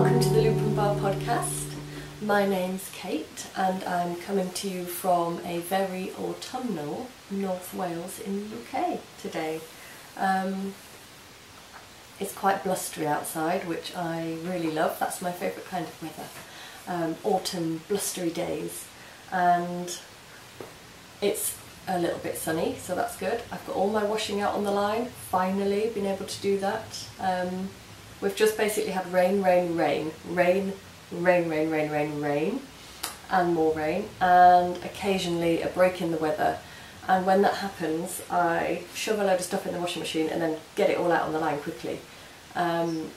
welcome to the Loop and Bar podcast. My name's Kate and I'm coming to you from a very autumnal North Wales in the UK today. It's quite blustery outside, which I really love. That's my favourite kind of weather. Autumn blustery days, and it's a little bit sunny, so that's good. I've got all my washing out on the line, finally been able to do that. We've just basically had rain, and more rain, and occasionally a break in the weather. And when that happens, I shove a load of stuff in the washing machine and then get it all out on the line quickly. And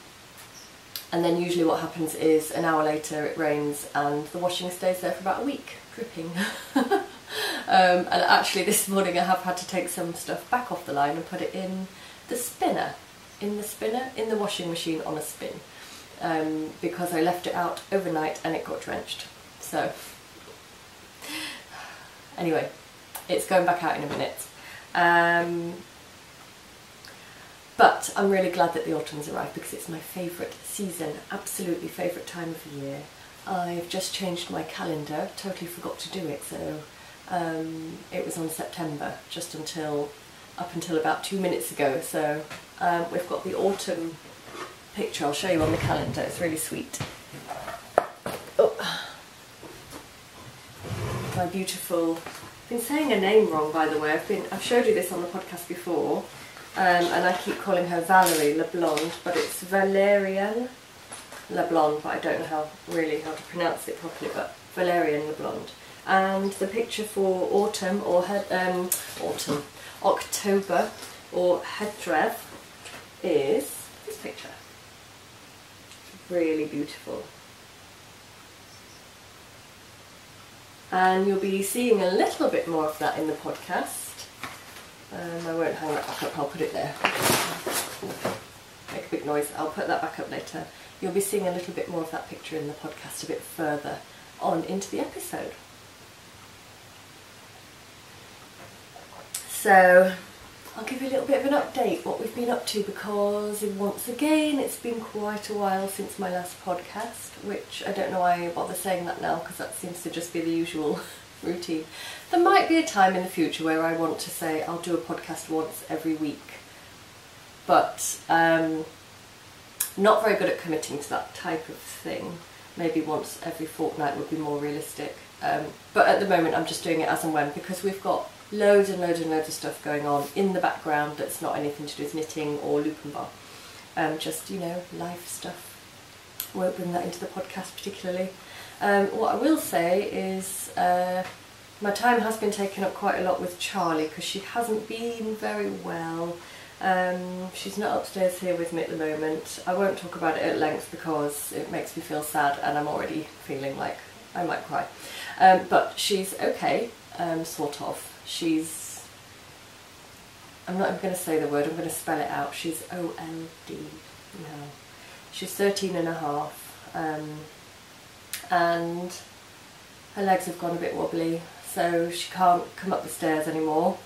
then usually what happens is an hour later it rains and the washing stays there for about a week, dripping. And actually this morning I have had to take some stuff back off the line and put it in the washing machine on a spin, because I left it out overnight and it got drenched. So anyway, it's going back out in a minute. But I'm really glad that the autumn's arrived because it's my favourite season, absolutely favourite time of the year. I've just changed my calendar, totally forgot to do it, so it was on September just up until about 2 minutes ago. So we've got the autumn picture I'll show you on the calendar. It's really sweet. Oh, my beautiful, I've been saying her name wrong, by the way. I've showed you this on the podcast before, and I keep calling her Valerie LeBlonde, but it's Valerian LeBlonde, but I don't know how to pronounce it properly, but Valerian LeBlonde. And the picture for autumn or October or Hydref is this picture. Really beautiful. And you'll be seeing a little bit more of that in the podcast. I won't hang that back up, I'll put it there. Make a big noise, I'll put that back up later. You'll be seeing a little bit more of that picture in the podcast a bit further on into the episode. So I'll give you a little bit of an update what we've been up to, because once again it's been quite a while since my last podcast, which I don't know why I bother saying that now because that seems to just be the usual routine. There might be a time in the future where I want to say I'll do a podcast once every week, but not very good at committing to that type of thing. Maybe once every fortnight would be more realistic, but at the moment I'm just doing it as and when, because we've got loads and loads of stuff going on in the background that's not anything to do with knitting or loop and bar, just, you know, life stuff. Won't bring that into the podcast particularly. What I will say is my time has been taken up quite a lot with Charlie because she hasn't been very well. She's not upstairs here with me at the moment. I won't talk about it at length because it makes me feel sad and I'm already feeling like I might cry. But she's okay, sort of. I'm not even going to say the word, I'm going to spell it out. She's O-L-D. No. She's 13 and a half. And her legs have gone a bit wobbly, so she can't come up the stairs anymore.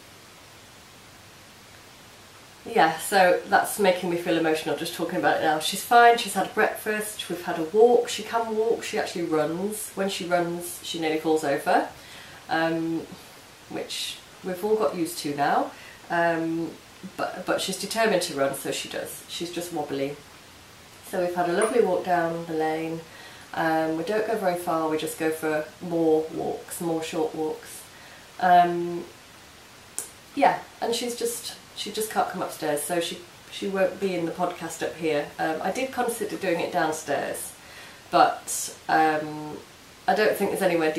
Yeah, so that's making me feel emotional just talking about it now. She's fine, she's had breakfast, we've had a walk, she can walk, she actually runs. When she runs, she nearly falls over, which we've all got used to now. But she's determined to run, so she does. She's just wobbly. So we've had a lovely walk down the lane. We don't go very far, we just go for more walks, more short walks. Yeah, and she just can't come upstairs, so she won't be in the podcast up here. I did consider doing it downstairs, but I don't think there's anywhere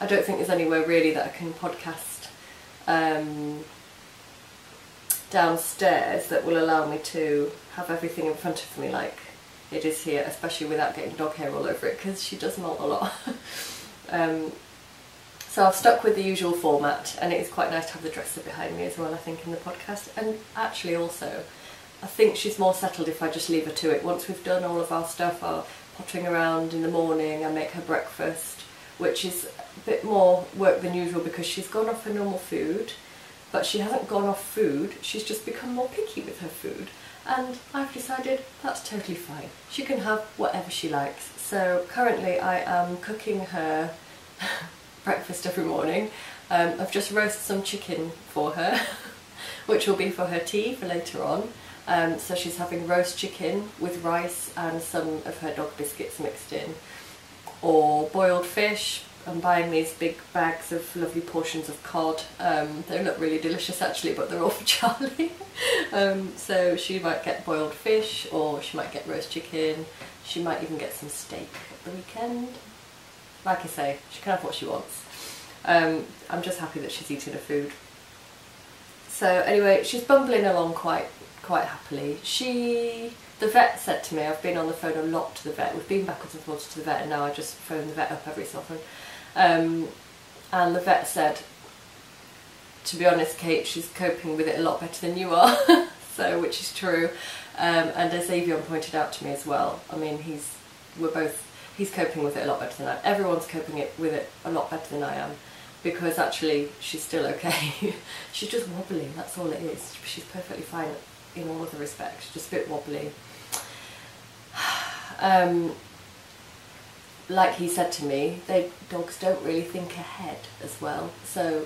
I don't think there's anywhere really that I can podcast downstairs that will allow me to have everything in front of me like it is here, especially without getting dog hair all over it, because she does molt a lot. So I've stuck with the usual format, and it is quite nice to have the dresser behind me as well, I think, in the podcast. And actually also, I think she's more settled if I just leave her to it. Once we've done all of our stuff, our pottering around in the morning, I make her breakfast, which is a bit more work than usual because she's gone off her normal food, but she hasn't gone off food, she's just become more picky with her food. and I've decided that's totally fine. She can have whatever she likes. So currently I am cooking her breakfast every morning. I've just roasted some chicken for her, which will be for her tea for later on. So she's having roast chicken with rice and some of her dog biscuits mixed in, or boiled fish. I'm buying these big bags of lovely portions of cod. They look really delicious actually, but they're all for Charlie. So she might get boiled fish, or she might get roast chicken. She might even get some steak at the weekend. Like I say, she can have what she wants. I'm just happy that she's eating her food. So anyway, she's bumbling along quite happily. The vet said to me, I've been on the phone a lot to the vet. We've been backwards and forwards to the vet, and now I just phone the vet up every so often. And the vet said, to be honest, Kate, she's coping with it a lot better than you are. So, which is true. And as Avion pointed out to me as well, I mean, he's coping with it a lot better than I am. Everyone's coping with it a lot better than I am, because actually she's still okay. She's just wobbly, that's all it is. She's perfectly fine in all other respects, just a bit wobbly. Like he said to me, dogs don't really think ahead as well, so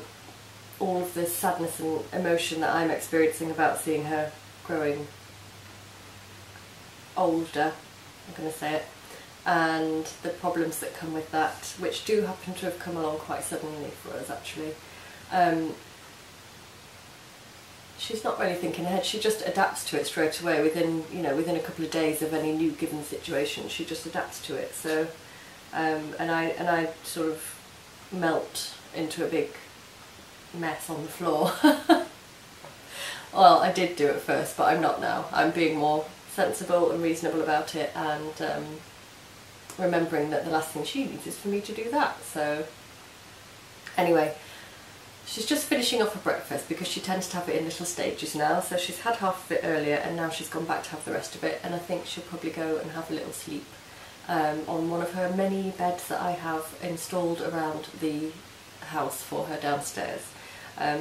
all of the sadness and emotion that I'm experiencing about seeing her growing older, I'm going to say it, and the problems that come with that, which do happen to have come along quite suddenly for us actually. She's not really thinking ahead, she just adapts to it straight away within a couple of days of any new given situation. She just adapts to it. So and I sort of melt into a big mess on the floor. Well, I did do it first, but I'm not now. I'm being more sensible and reasonable about it, and remembering that the last thing she needs is for me to do that. So anyway, she's just finishing off her breakfast because she tends to have it in little stages now. So she's had half of it earlier, and now she's gone back to have the rest of it, and I think she'll probably go and have a little sleep on one of her many beds that I have installed around the house for her downstairs.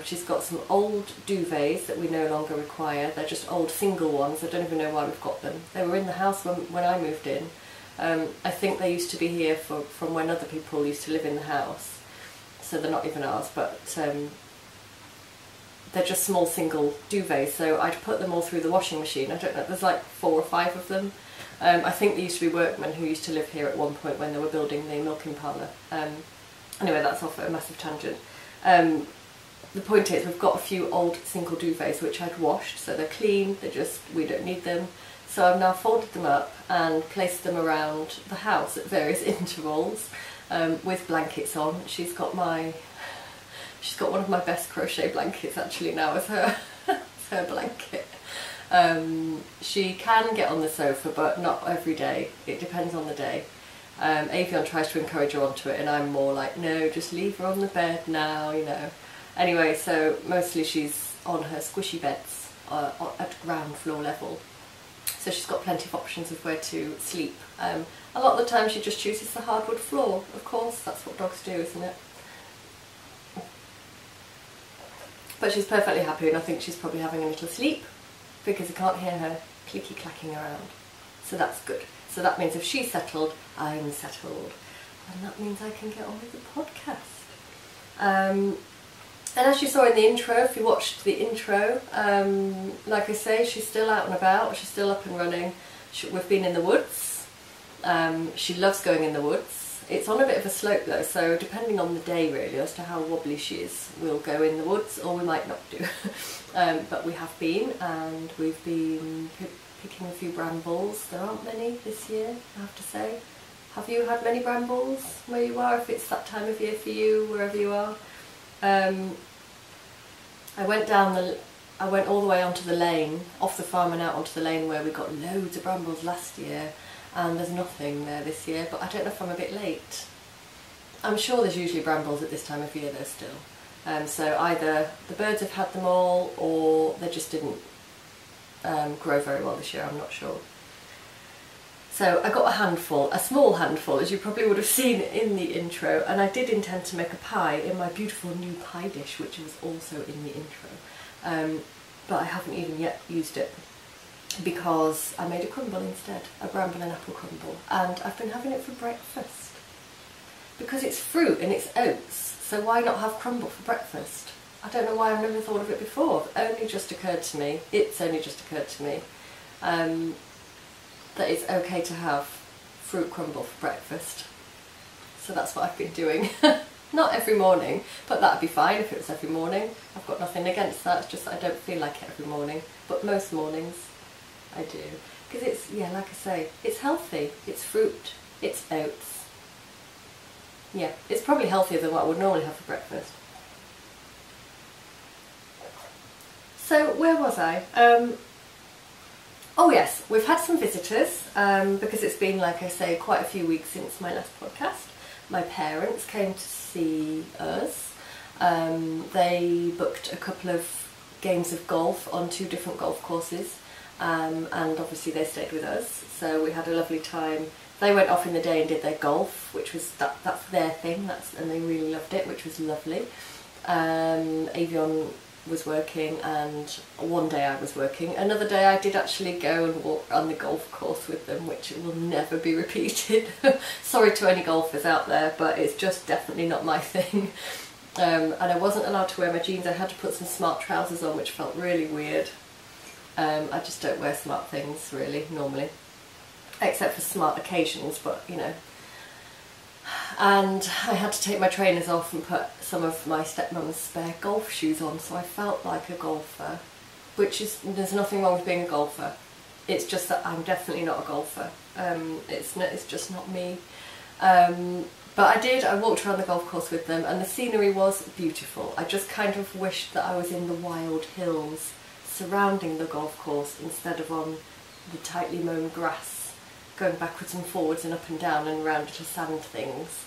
She's got some old duvets that we no longer require. They're just old single ones. I don't even know why we've got them. They were in the house when I moved in. I think they used to be here from when other people used to live in the house. So they're not even ours, but they're just small single duvets. So I'd put them all through the washing machine. I don't know, there's like 4 or 5 of them. I think there used to be workmen who used to live here at one point when they were building the milking parlour. Anyway, that's off at a massive tangent. The point is, we've got a few old single duvets which I'd washed, so they're clean, we don't need them. So I've now folded them up and placed them around the house at various intervals with blankets on. She's got one of my best crochet blankets actually now as her, her blanket. She can get on the sofa, but not every day. It depends on the day. Avion tries to encourage her onto it, and I'm more like, no, just leave her on the bed now, you know. Anyway, so mostly she's on her squishy beds at ground floor level. So she's got plenty of options of where to sleep. A lot of the time she just chooses the hardwood floor, of course, that's what dogs do, isn't it? But she's perfectly happy, and I think she's probably having a little sleep because I can't hear her clicky clacking around. So that's good. So that means if she's settled, I'm settled. And that means I can get on with the podcast. And as you saw in the intro, if you watched the intro, like I say, she's still out and about, she's still up and running. We've been in the woods. She loves going in the woods. It's on a bit of a slope though, so depending on the day really as to how wobbly she is, we'll go in the woods or we might not do. But we have been, and we've been picking a few brambles. There aren't many this year, I have to say. Have you had many brambles where you are, if it's that time of year for you, wherever you are? I went all the way onto the lane, off the farm and out onto the lane where we got loads of brambles last year, and there's nothing there this year, but I don't know if I'm a bit late. I'm sure there's usually brambles at this time of year though still. So either the birds have had them all, or they just didn't grow very well this year, I'm not sure. So I got a handful, a small handful, as you probably would have seen in the intro, and I did intend to make a pie in my beautiful new pie dish, which was also in the intro, but I haven't even yet used it. because I made a crumble instead, a bramble and apple crumble, and I've been having it for breakfast. Because it's fruit and it's oats, so why not have crumble for breakfast? I don't know why I've never thought of it before. It's only just occurred to me that it's okay to have fruit crumble for breakfast. So that's what I've been doing. Not every morning, but that'd be fine if it was every morning. I've got nothing against that, it's just that I don't feel like it every morning. But most mornings I do. Because it's, yeah, like I say, it's healthy, it's fruit, it's oats. Yeah, it's probably healthier than what I would normally have for breakfast. So where was I? Oh yes, we've had some visitors because it's been, like I say, quite a few weeks since my last podcast. My parents came to see us. They booked a couple of games of golf on 2 different golf courses, and obviously they stayed with us, so we had a lovely time. They went off in the day and did their golf, which was that's their thing, and they really loved it, which was lovely. Avion was working, and one day I was working. Another day I did actually go and walk on the golf course with them, which will never be repeated. Sorry to any golfers out there, but it's just definitely not my thing. And I wasn't allowed to wear my jeans. I had to put some smart trousers on, which felt really weird. I just don't wear smart things really normally, except for smart occasions, but you know. And I had to take my trainers off and put some of my stepmom's spare golf shoes on, so I felt like a golfer, which is, there's nothing wrong with being a golfer. It's just that I'm definitely not a golfer. It's just not me. But I walked around the golf course with them, and the scenery was beautiful. I just kind of wished that I was in the wild hills surrounding the golf course instead of on the tightly mown grass, going backwards and forwards and up and down and around little sand things.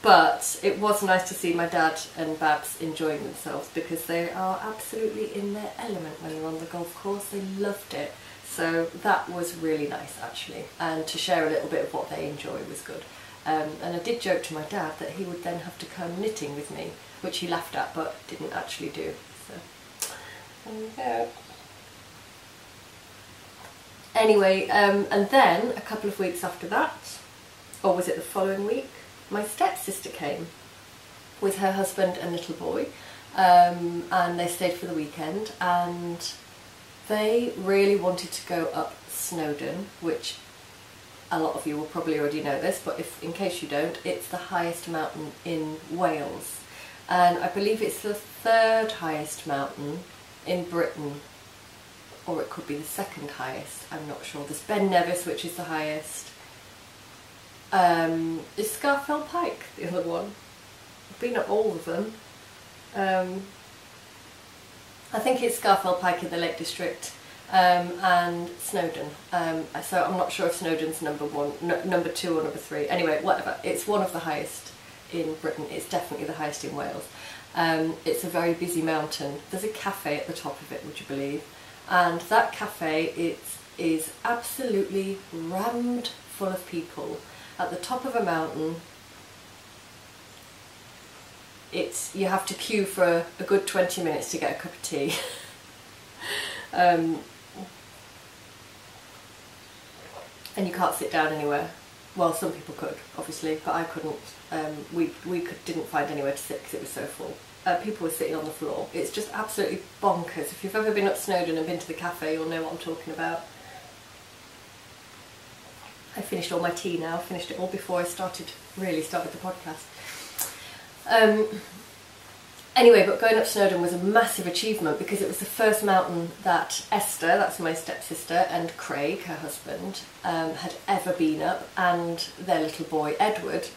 But it was nice to see my dad and Babs enjoying themselves, because they are absolutely in their element when they're on the golf course. They loved it. So that was really nice actually, and to share a little bit of what they enjoy was good. And I did joke to my dad that he would then have to come knitting with me, which he laughed at but didn't actually do. So there you go. Anyway, and then a couple of weeks after that, or was it the following week, my stepsister came with her husband and little boy, and they stayed for the weekend, and they really wanted to go up Snowdon, which a lot of you will probably already know this, but in case you don't, it's the highest mountain in Wales, and I believe it's the 3rd highest mountain in Britain, or it could be the 2nd highest, I'm not sure. There's Ben Nevis, which is the highest. Is Scafell Pike the other one? I've been at all of them. I think it's Scafell Pike in the Lake District, and Snowdon. So I'm not sure if Snowdon's number 1, number 2 or number 3. Anyway, whatever. It's one of the highest in Britain. It's definitely the highest in Wales. It's a very busy mountain. There's a cafe at the top of it, would you believe? And that cafe is absolutely rammed full of people. At the top of a mountain, you have to queue for a good 20 minutes to get a cup of tea. And you can't sit down anywhere. Well, some people could, obviously, but I couldn't. Didn't find anywhere to sit because it was so full. People were sitting on the floor. It's just absolutely bonkers. If you've ever been up Snowdon and been to the cafe, you'll know what I'm talking about. I finished all my tea now, finished it all before I really started the podcast. Anyway, but going up Snowdon was a massive achievement, because it was the first mountain that Esther, that's my stepsister, and Craig, her husband, had ever been up, and their little boy Edward,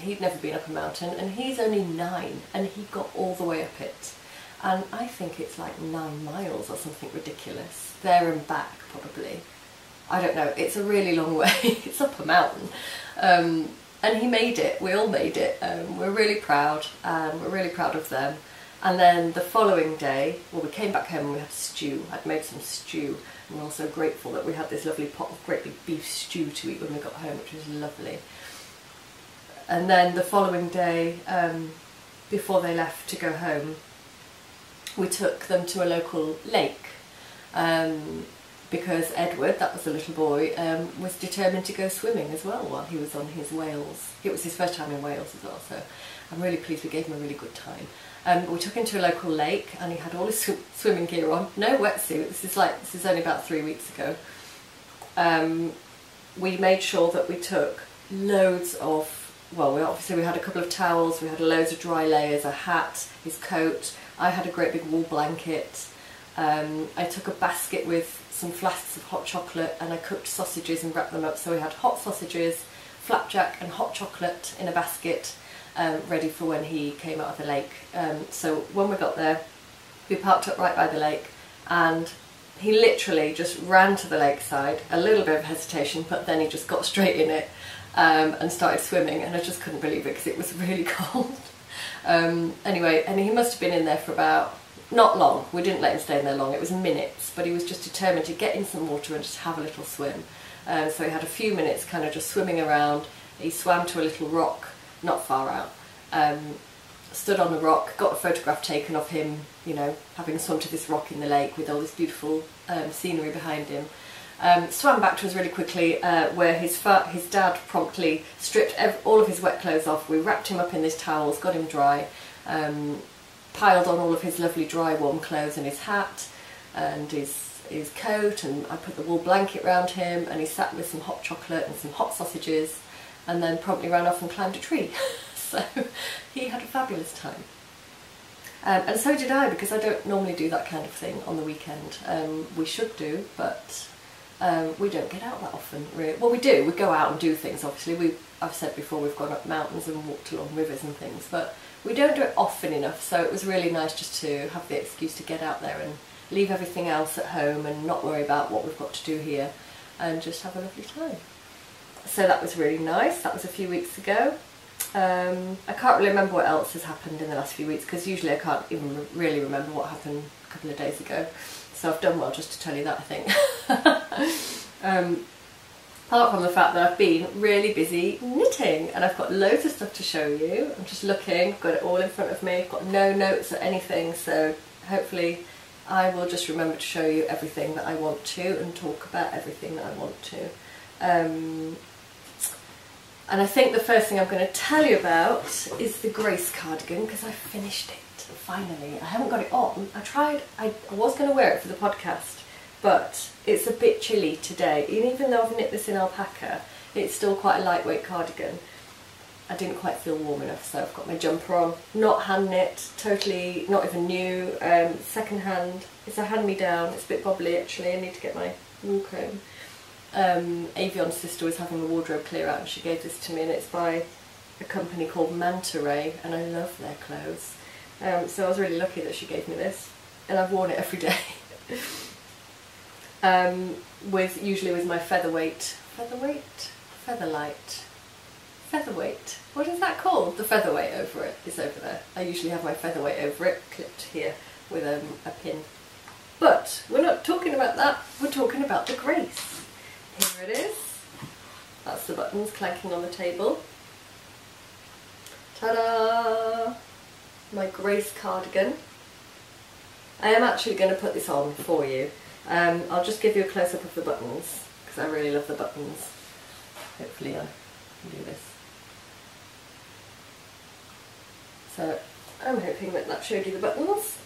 he'd never been up a mountain, and he's only 9, and he got all the way up it. And I think it's like 9 miles or something ridiculous, there and back probably. I don't know, it's a really long way, it's up a mountain. And he made it, we all made it, we're really proud, and we're really proud of them. And then the following day, well, we came back home and we had stew. I'd made some stew, and we're also grateful that we had this lovely pot of great big beef stew to eat when we got home, which was lovely. And then the following day, before they left to go home, we took them to a local lake because Edward, that was the little boy, was determined to go swimming as well while he was on his Wales. It was his first time in Wales as well, so I'm really pleased we gave him a really good time. We took him to a local lake and he had all his swimming gear on, no wetsuit. This is only about 3 weeks ago. We made sure that we took loads of, well, obviously we had a couple of towels, we had loads of dry layers, a hat, his coat. I had a great big wool blanket. I took a basket with some flasks of hot chocolate and I cooked sausages and wrapped them up. So we had hot sausages, flapjack and hot chocolate in a basket, ready for when he came out of the lake. So when we got there, we parked up right by the lake and he literally just ran to the lakeside, a little bit of hesitation, but then he just got straight in it and started swimming, and I just couldn't believe it because it was really cold. Anyway, and he must have been in there for about, not long, we didn't let him stay in there long, it was minutes, but he was just determined to get in some water and just have a little swim. So he had a few minutes kind of just swimming around. He swam to a little rock not far out, stood on the rock, got a photograph taken of him, you know, having swum to this rock in the lake with all this beautiful scenery behind him. Swam back to us really quickly, where his dad promptly stripped all of his wet clothes off. We wrapped him up in these towels, got him dry, piled on all of his lovely dry warm clothes and his hat and his coat, and I put the wool blanket round him, and he sat with some hot chocolate and some hot sausages and then promptly ran off and climbed a tree. So he had a fabulous time. And so did I, because I don't normally do that kind of thing on the weekend. We should do, but we don't get out that often, really. Well, we do, we go out and do things, obviously. I've said before, we've gone up mountains and walked along rivers and things, but we don't do it often enough, so it was really nice just to have the excuse to get out there and leave everything else at home and not worry about what we've got to do here and just have a lovely time. So that was really nice. That was a few weeks ago. I can't really remember what else has happened in the last few weeks, because usually I can't even really remember what happened a couple of days ago. So I've done well just to tell you that, I think. Apart from the fact that I've been really busy knitting, and I've got loads of stuff to show you. I'm just looking, I've got it all in front of me, I've got no notes or anything, so hopefully I will just remember to show you everything that I want to and talk about everything that I want to. And I think the first thing I'm going to tell you about is the Grace cardigan, because I finished it, finally. I haven't got it on. I was going to wear it for the podcast, but it's a bit chilly today. And even though I've knit this in alpaca, it's still quite a lightweight cardigan. I didn't quite feel warm enough, so I've got my jumper on. Not hand knit, totally not even new, second hand. It's a hand me down, it's a bit bobbly actually. I need to get my wool comb. Avion's sister was having a wardrobe clear out and she gave this to me, and it's by a company called Manta Ray, and I love their clothes. So I was really lucky that she gave me this, and I've worn it every day. Usually with my featherweight, what is that called? The featherweight over it is over there. I usually have my featherweight over it, clipped here with a pin. But we're not talking about that, we're talking about the Grace. Here it is. That's the buttons clanking on the table. Ta-da! My Grace cardigan. I am actually going to put this on for you. I'll just give you a close-up of the buttons, because I really love the buttons. Hopefully I can do this. So I'm hoping that that showed you the buttons.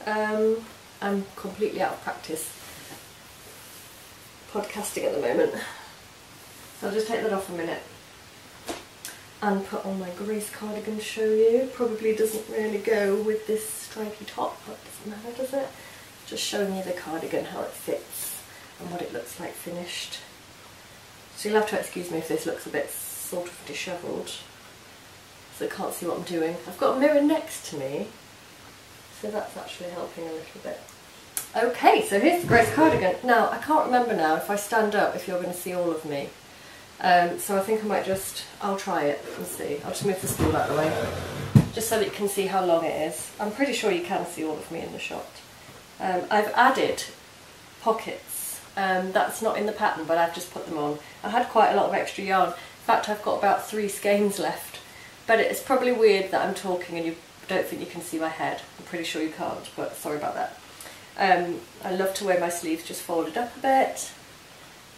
I'm completely out of practice podcasting at the moment. So I'll just take that off a minute and put on my Grace cardigan to show you. Probably doesn't really go with this stripy top, but doesn't matter, does it? Just showing you the cardigan, how it fits and what it looks like finished. So you'll have to excuse me if this looks a bit sort of dishevelled, so I can't see what I'm doing. I've got a mirror next to me, so that's actually helping a little bit. Okay, so here's the Grace cardigan. Now, I can't remember now if I stand up if you're going to see all of me. So I think I might I'll try it and see. I'll just move the stool out of the way, just so that you can see how long it is. I'm pretty sure you can see all of me in the shot. I've added pockets. That's not in the pattern, but I've just put them on. I had quite a lot of extra yarn. In fact, I've got about 3 skeins left. But it's probably weird that I'm talking and don't think you can see my head. I'm pretty sure you can't, but sorry about that. I love to wear my sleeves just folded up a bit,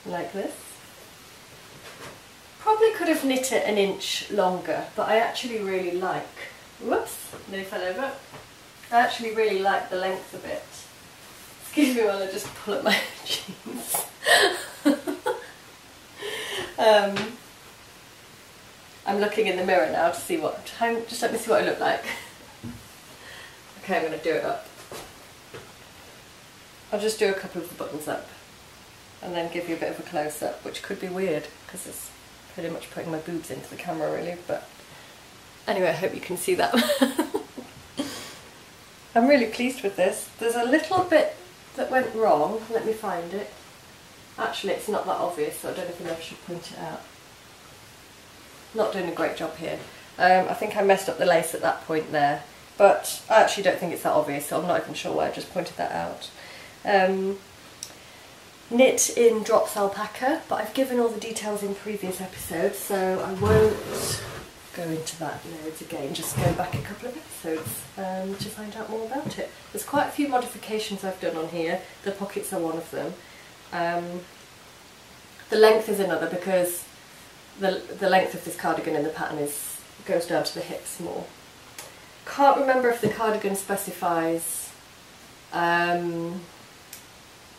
like this. Probably could have knit it an inch longer, but I actually really like, whoops, nearly fell over. I actually really like the length of it. Excuse me while I just pull up my jeans. I'm looking in the mirror now to see what, just let me see what I look like. Okay, I'm going to do it up. I'll just do a couple of the buttons up and then give you a bit of a close-up, which could be weird because it's pretty much putting my boobs into the camera really, but anyway, I hope you can see that. I'm really pleased with this. There's a little bit that went wrong, let me find it. Actually, it's not that obvious, so I don't even know if I should point it out. Not doing a great job here. I think I messed up the lace at that point there, but I actually don't think it's that obvious, so I'm not even sure why I just pointed that out. Knit in Drops Alpaca, but I've given all the details in previous episodes, so I won't go into that loads again. Just go back a couple of episodes to find out more about it. There's quite a few modifications I've done on here. The pockets are one of them. The length is another, because the length of this cardigan in the pattern goes down to the hips more. Can't remember if the cardigan specifies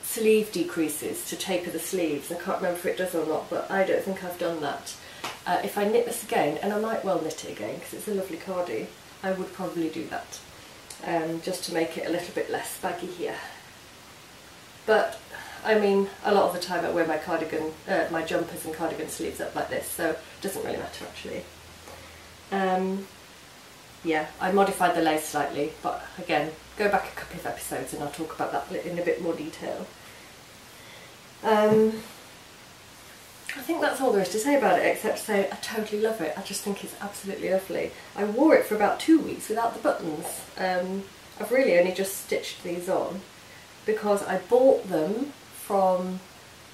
sleeve decreases to taper the sleeves. I can't remember if it does or not, but I don't think I've done that. If I knit this again, and I might well knit it again because it's a lovely cardi, I would probably do that, just to make it a little bit less baggy here. But I mean, a lot of the time I wear my cardigan, my jumpers and cardigan sleeves up like this, so it doesn't really matter actually. Yeah, I modified the lace slightly, but again, go back a couple of episodes and I'll talk about that in a bit more detail. I think that's all there is to say about it, except to say I totally love it. I just think it's absolutely lovely. I wore it for about 2 weeks without the buttons. I've really only just stitched these on because I bought them from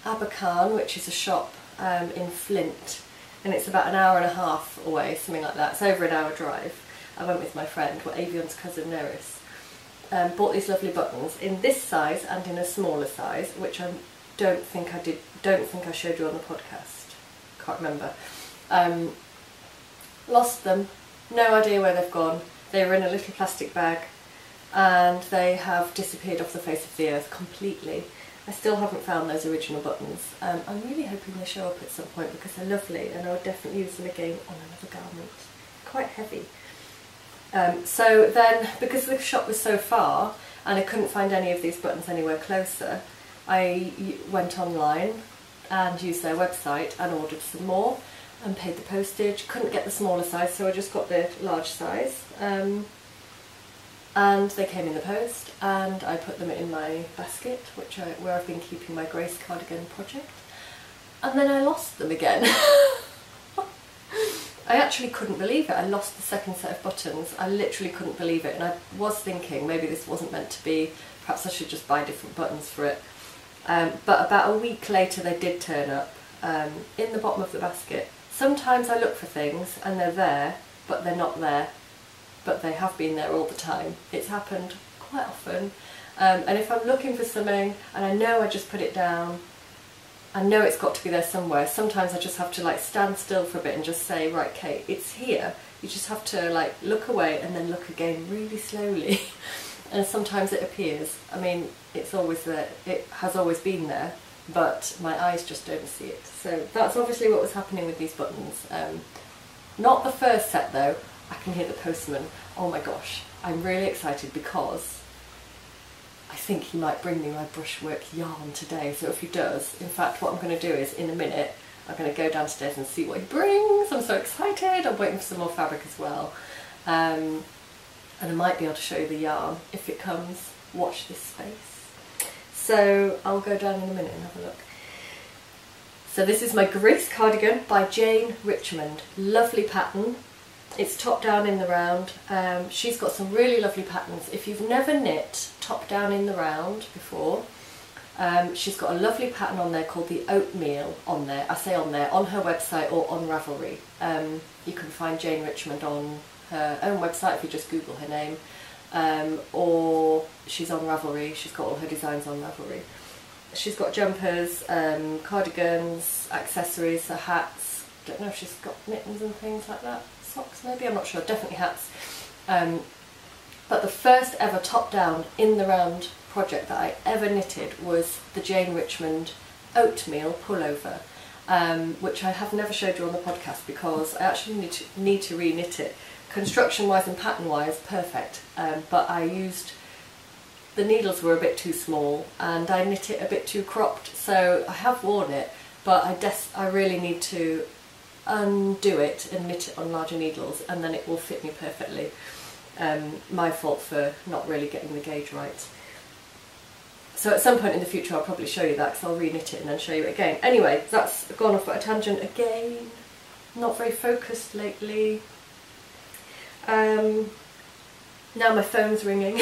Abercarn, which is a shop in Flint, and it's about an hour and a half away, something like that. It's over an hour drive. I went with my friend, Avion's cousin Neris. Bought these lovely buttons in this size and in a smaller size, which I don't think I showed you on the podcast. Can't remember. Lost them. No idea where they've gone. They were in a little plastic bag and they have disappeared off the face of the earth completely. I still haven't found those original buttons. I'm really hoping they show up at some point because they're lovely and I would definitely use them again on another garment. Quite heavy. So then, because the shop was so far and I couldn't find any of these buttons anywhere closer, I went online and used their website and ordered some more and paid the postage. Couldn't get the smaller size, so I just got the large size. And they came in the post and I put them in my basket, where I've been keeping my Grace Cardigan project. And then I lost them again. I actually couldn't believe it. I lost the second set of buttons. I literally couldn't believe it, and I was thinking maybe this wasn't meant to be, perhaps I should just buy different buttons for it. But about a week later they did turn up in the bottom of the basket. Sometimes I look for things and they're there, but they're not there, but they have been there all the time. It's happened quite often. And if I'm looking for something and I know I just put it down, I know it's got to be there somewhere, sometimes I just have to like stand still for a bit and just say, right Kate, it's here. You just have to like look away and then look again really slowly. And sometimes it appears. I mean, it's always there, it has always been there, but my eyes just don't see it. So that's obviously what was happening with these buttons. Not the first set though. I can hear the postman. Oh my gosh, I'm really excited because I think he might bring me my brushwork yarn today. So if he does, in fact what I'm going to do is in a minute I'm going to go downstairs and see what he brings. I'm so excited. I'm waiting for some more fabric as well. And I might be able to show you the yarn if it comes. Watch this space. So I'll go down in a minute and have a look. So this is my Grace Cardigan by Jane Richmond. Lovely pattern. It's top down in the round. She's got some really lovely patterns. If you've never knit top down in the round before, she's got a lovely pattern on there called the Oatmeal on there. I say on there, on her website or on Ravelry. You can find Jane Richmond on her own website if you just Google her name, or she's on Ravelry. She's got all her designs on Ravelry. She's got jumpers, cardigans, accessories, hats. Don't know if she's got mittens and things like that. Socks maybe, I'm not sure, definitely hats. But the first ever top-down, in-the-round project that I ever knitted was the Jane Richmond Oatmeal Pullover, which I have never showed you on the podcast because I actually need to re-knit it. Construction-wise and pattern-wise, perfect, but I used, the needles were a bit too small and I knit it a bit too cropped, so I have worn it, but I really need to undo it and knit it on larger needles, and then it will fit me perfectly. My fault for not really getting the gauge right. So at some point in the future I'll probably show you that, because I'll re-knit it and then show you it again. Anyway, that's gone off at a tangent again. Not very focused lately. Now my phone's ringing.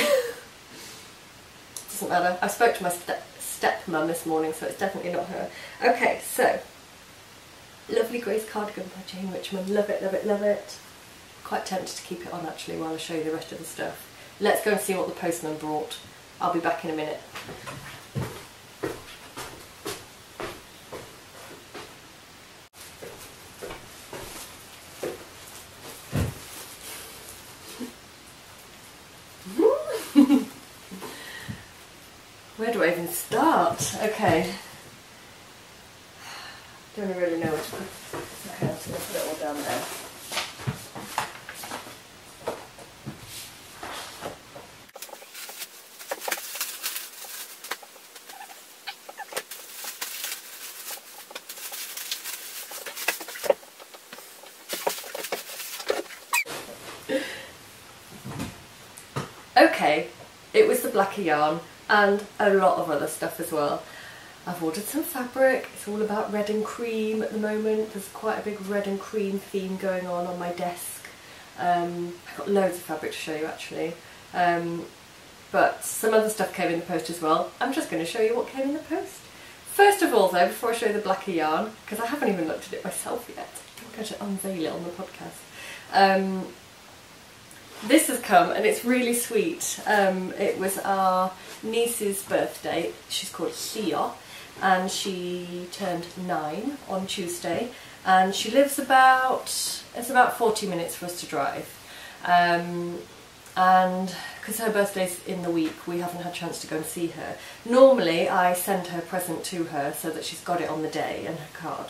Doesn't matter. I spoke to my stepmum this morning, so it's definitely not her. Okay, so lovely Grace Cardigan by Jane Richmond. Love it, love it, love it. Quite tempted to keep it on actually while I show you the rest of the stuff. Let's go and see what the postman brought. I'll be back in a minute. Where do I even start? Okay. Don't really know where to put. Okay, I'm just going to put it all down there. Okay, it was the blacker yarn and a lot of other stuff as well. I've ordered some fabric. It's all about red and cream at the moment. There's quite a big red and cream theme going on my desk. I've got loads of fabric to show you actually. But some other stuff came in the post as well. I'm just going to show you what came in the post. First of all though, before I show you the blacker yarn, because I haven't even looked at it myself yet, I'm going to unveil it on the podcast. This has come and it's really sweet. It was our niece's birthday. She's called Sia and she turned 9 on Tuesday, and she lives it's about 40 minutes for us to drive. And because her birthday's in the week, we haven't had a chance to go and see her. Normally I send her a present to her so that she's got it on the day and her card.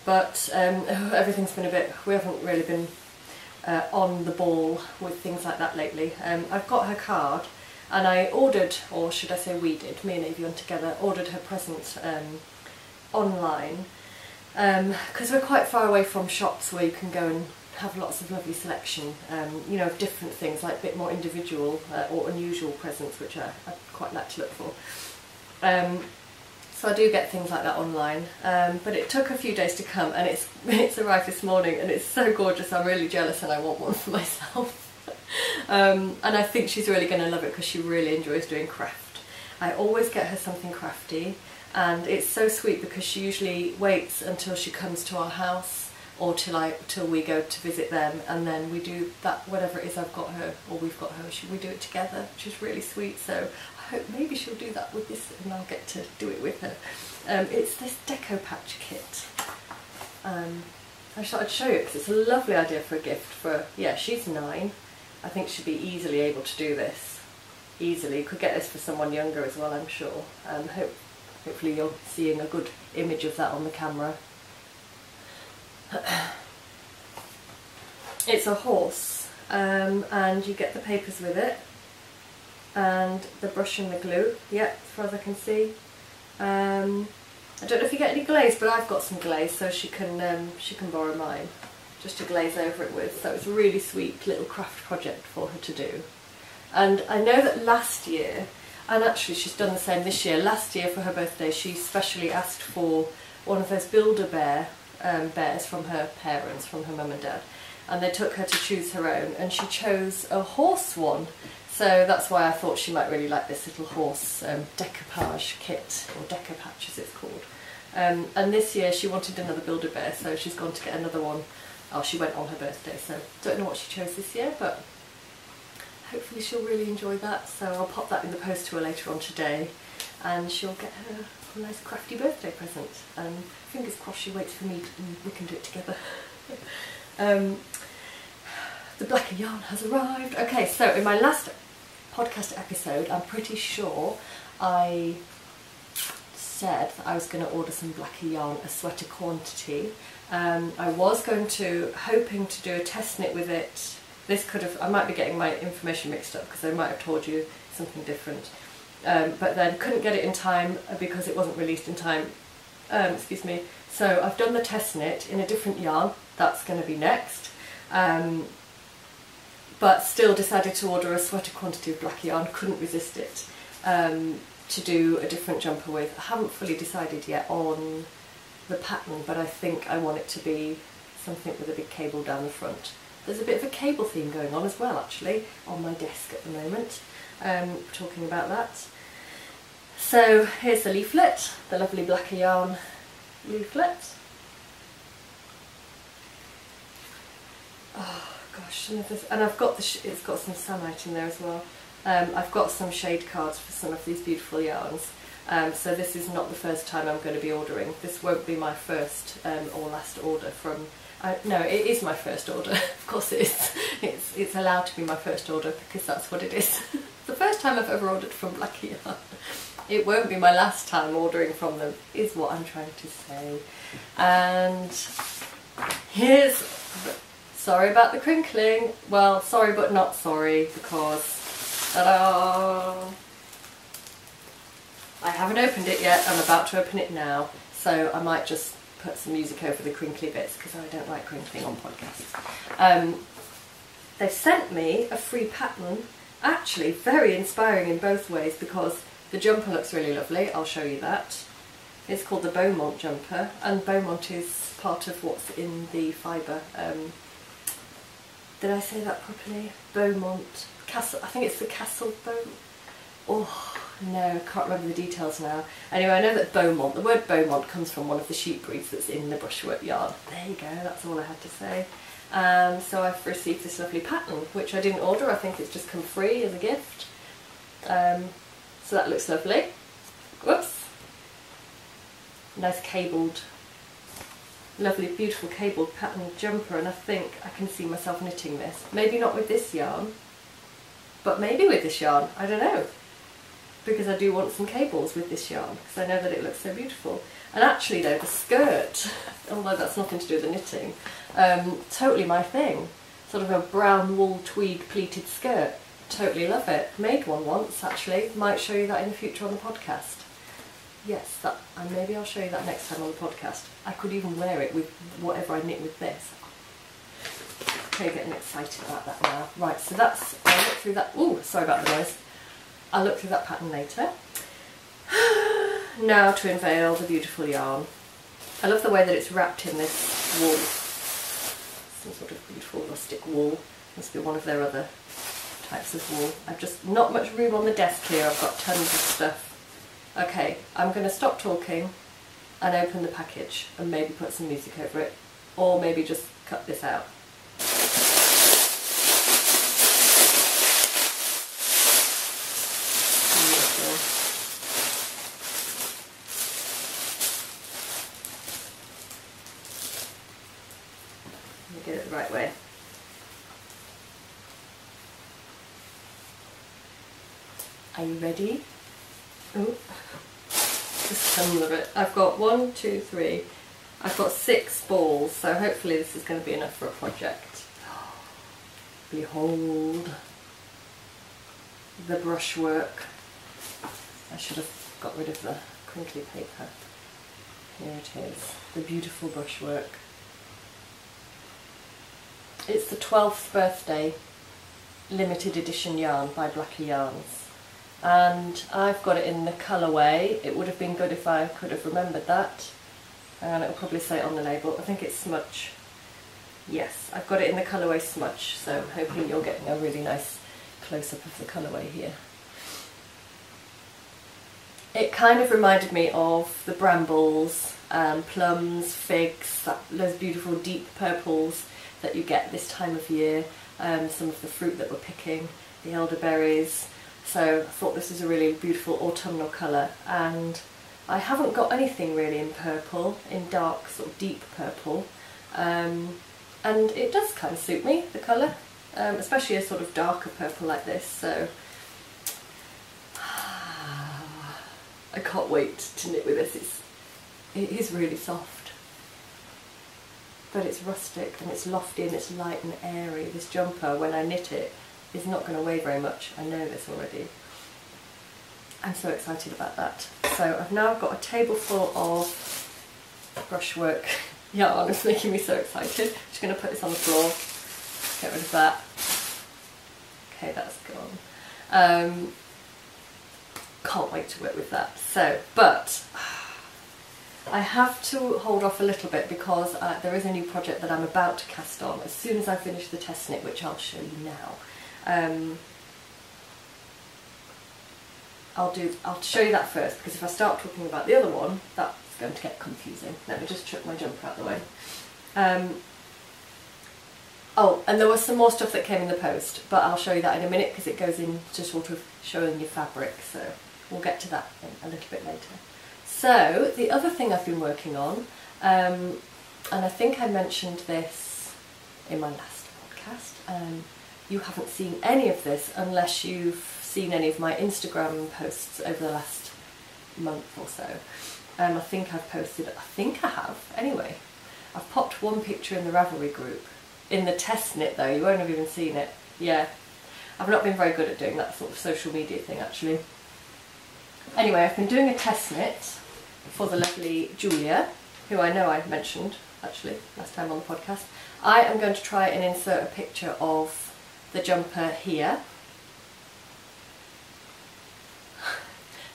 But everything's been a bit, we haven't really been on the ball with things like that lately. I've got her card and I ordered, or should I say we did, me and Avion together, ordered her present online because we're quite far away from shops where you can go and have lots of lovely selection, you know, of different things, like a bit more individual or unusual presents, which I quite like to look for. So I do get things like that online, but it took a few days to come, and it's arrived this morning and it's so gorgeous. I'm really jealous and I want one for myself. And I think she's really going to love it because she really enjoys doing craft. I always get her something crafty, and it's so sweet because she usually waits until she comes to our house or till we go to visit them, and then we do that, whatever it is I've got her or we've got her, we do it together, which is really sweet. So I hope maybe she'll do that with this and I'll get to do it with her. It's this deco patch kit. I just thought I'd show you because it's a lovely idea for a gift for, yeah, she's 9. I think she'd be easily able to do this. Easily. Could get this for someone younger as well, I'm sure. Hopefully you're seeing a good image of that on the camera. It's a horse, and you get the papers with it, and the brush and the glue, yeah, as far as I can see. I don't know if you get any glaze, but I've got some glaze, so she can borrow mine just to glaze over it with. So it's a really sweet little craft project for her to do. And I know that last year, and actually she's done the same this year, last year for her birthday she specially asked for one of those Build-A-Bear bears from her parents, from her mum and dad, and they took her to choose her own, and she chose a horse one. So that's why I thought she might really like this little horse decoupage kit, or decopatch as it's called. And this year she wanted another Build-A-Bear, so she's gone to get another one Oh, she went on her birthday, so don't know what she chose this year, but hopefully she'll really enjoy that. So I'll pop that in the post to her later on today, and she'll get her a nice crafty birthday present. And fingers crossed she waits for me and we can do it together. The blacker yarn has arrived. Okay, so in my last podcast episode, I'm pretty sure I said that I was going to order some blacker yarn, a sweater quantity. I was hoping to do a test knit with it. I might be getting my information mixed up because I might have told you something different. But then couldn't get it in time because it wasn't released in time. Excuse me. So I've done the test knit in a different yarn. That's going to be next. But still decided to order a sweater quantity of black yarn. Couldn't resist it. To do a different jumper with. I haven't fully decided yet on the pattern, but I think I want it to be something with a big cable down the front. There's a bit of a cable theme going on as well, actually, on my desk at the moment, talking about that. So here's the leaflet, the lovely blacker yarn leaflet. Oh gosh, and I've got it's got some samite in there as well. I've got some shade cards for some of these beautiful yarns. So this is not the first time I'm going to be ordering. This won't be my first or last order from... no, it is my first order. Of course it is. It's allowed to be my first order because that's what it is. The first time I've ever ordered from blacker yarn. It won't be my last time ordering from them, is what I'm trying to say. And here's... Sorry about the crinkling. Well, sorry but not sorry, because... Ta-da! I haven't opened it yet, I'm about to open it now, so I might just put some music over the crinkly bits because I don't like crinkling on podcasts. They've sent me a free pattern, actually very inspiring in both ways because the jumper looks really lovely, I'll show you that. It's called the Beaumont jumper, and Beaumont is part of what's in the fibre. Did I say that properly? Beaumont Castle, I think it's the Castle Beaumont. Oh no, I can't remember the details now. Anyway, I know that Beaumont, the word Beaumont comes from one of the sheep breeds that's in the brushwork yarn. There you go, that's all I had to say. So I've received this lovely pattern, which I didn't order, I think it's just come free as a gift. So that looks lovely. Whoops. Nice cabled, lovely beautiful cabled pattern jumper, and I think I can see myself knitting this. Maybe not with this yarn, but maybe with this yarn, I don't know. Because I do want some cables with this yarn, because I know that it looks so beautiful. And actually though, the skirt, although that's nothing to do with the knitting, totally my thing. Sort of a brown wool tweed pleated skirt. Totally love it. Made one once actually, might show you that in the future on the podcast. Yes, and maybe I'll show you that next time on the podcast. I could even wear it with whatever I knit with this. Okay, getting excited about that now. Right, so that's, I'll look through that, ooh, sorry about the noise. I'll look through that pattern later. Now to unveil the beautiful yarn. I love the way that it's wrapped in this wool. Some sort of beautiful rustic wool. Must be one of their other types of wool. I've just not much room on the desk here, I've got tons of stuff. Okay, I'm going to stop talking and open the package and maybe put some music over it, or maybe just cut this out. Let me get it the right way. Are you ready? Oh, just some of it. I've got 1, 2, 3. I've got 6 balls, so hopefully this is going to be enough for a project. Behold the brushwork. I should have got rid of the crinkly paper. Here it is, the beautiful brushwork. It's the 12th birthday limited edition yarn by Blacker Yarns. And I've got it in the colourway. It would have been good if I could have remembered that, and it'll probably say it on the label. I think it's Smudge. Yes, I've got it in the colourway Smudge, so I'm hoping you're getting a really nice close-up of the colourway here. It kind of reminded me of the Brambles plums, figs, those beautiful deep purples that you get this time of year, some of the fruit that we're picking, the elderberries. So I thought this was a really beautiful autumnal colour, and I haven't got anything really in purple, in dark sort of deep purple, and it does kind of suit me, the colour, especially a sort of darker purple like this. So I can't wait to knit with this. It is really soft, but it's rustic and it's lofty and it's light and airy. This jumper, when I knit it, is not going to weigh very much. I know this already. I'm so excited about that. So I've now got a table full of brushwork yarn. It's making me so excited. Just going to put this on the floor, get rid of that. Okay, that's gone. Can't wait to work with that. So, but I have to hold off a little bit because there is a new project that I'm about to cast on as soon as I finish the test knit, which I'll show you now. I'll show you that first, because if I start talking about the other one, that's going to get confusing. Let me just chuck my jumper out the way. Oh, and there was some more stuff that came in the post, but I'll show you that in a minute because it goes into sort of showing your fabric, so we'll get to that in a little bit later. So, the other thing I've been working on, and I think I mentioned this in my last podcast, you haven't seen any of this unless you've seen any of my Instagram posts over the last month or so. I think I've posted, I think I have, anyway. I've popped one picture in the Ravelry group. In the test knit though, you won't have even seen it. Yeah, I've not been very good at doing that sort of social media thing actually. Anyway, I've been doing a test knit for the lovely Julia, who I know I mentioned actually last time on the podcast. I am going to try and insert a picture of the jumper here,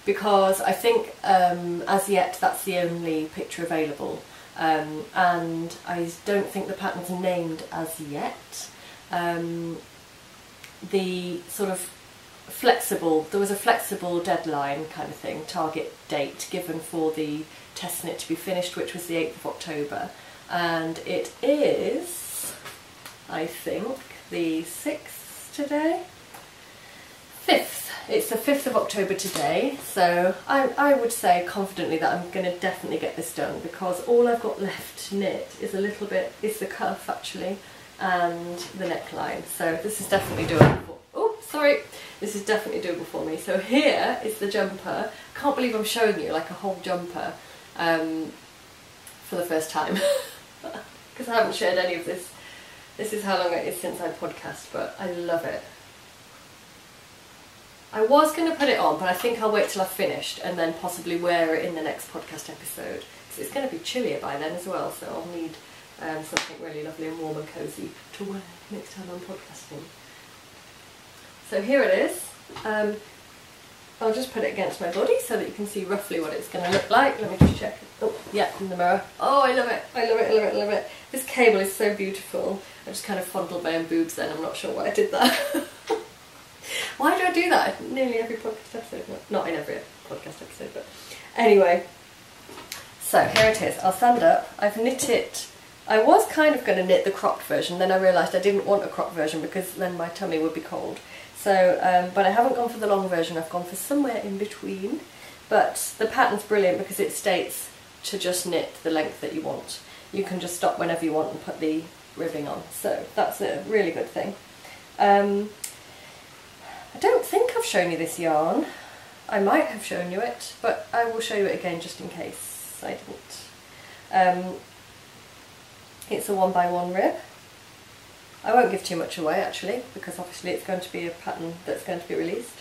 because I think as yet that's the only picture available, and I don't think the pattern's named as yet. The sort of flexible, there was a flexible deadline kind of thing, target date given for the test knit to be finished, which was the 8th of October, and it is, I think, the 6th today? 5th. It's the 5th of October today, so I would say confidently that I'm going to definitely get this done, because all I've got left to knit is is the cuff actually, and the neckline, so this is definitely doable. Oh, sorry! This is definitely doable for me. So here is the jumper. Can't believe I'm showing you like a whole jumper for the first time, because I haven't shared any of this. This is how long it is since I podcast, but I love it. I was going to put it on, but I think I'll wait till I've finished and then possibly wear it in the next podcast episode, because it's going to be chillier by then as well, so I'll need something really lovely and warm and cosy to wear next time I'm podcasting. So here it is. I'll just put it against my body so that you can see roughly what it's going to look like. Let me just check. Oh, yeah, in the mirror. Oh, I love it. I love it, I love it, I love it. This cable is so beautiful. I just kind of fondled my own boobs then. I'm not sure why I did that. Why do I do that? Nearly every podcast episode. Not in every podcast episode, but anyway. So here it is. I'll stand up. I've knit it. I was kind of going to knit the cropped version, then I realised I didn't want a cropped version because then my tummy would be cold. So, but I haven't gone for the long version, I've gone for somewhere in between. But the pattern's brilliant because it states to just knit the length that you want. You can just stop whenever you want and put the ribbing on. So that's a really good thing. I don't think I've shown you this yarn. I might have shown you it, but I will show you it again just in case I didn't. It's a 1x1 rib. I won't give too much away actually, because obviously it's going to be a pattern that's going to be released.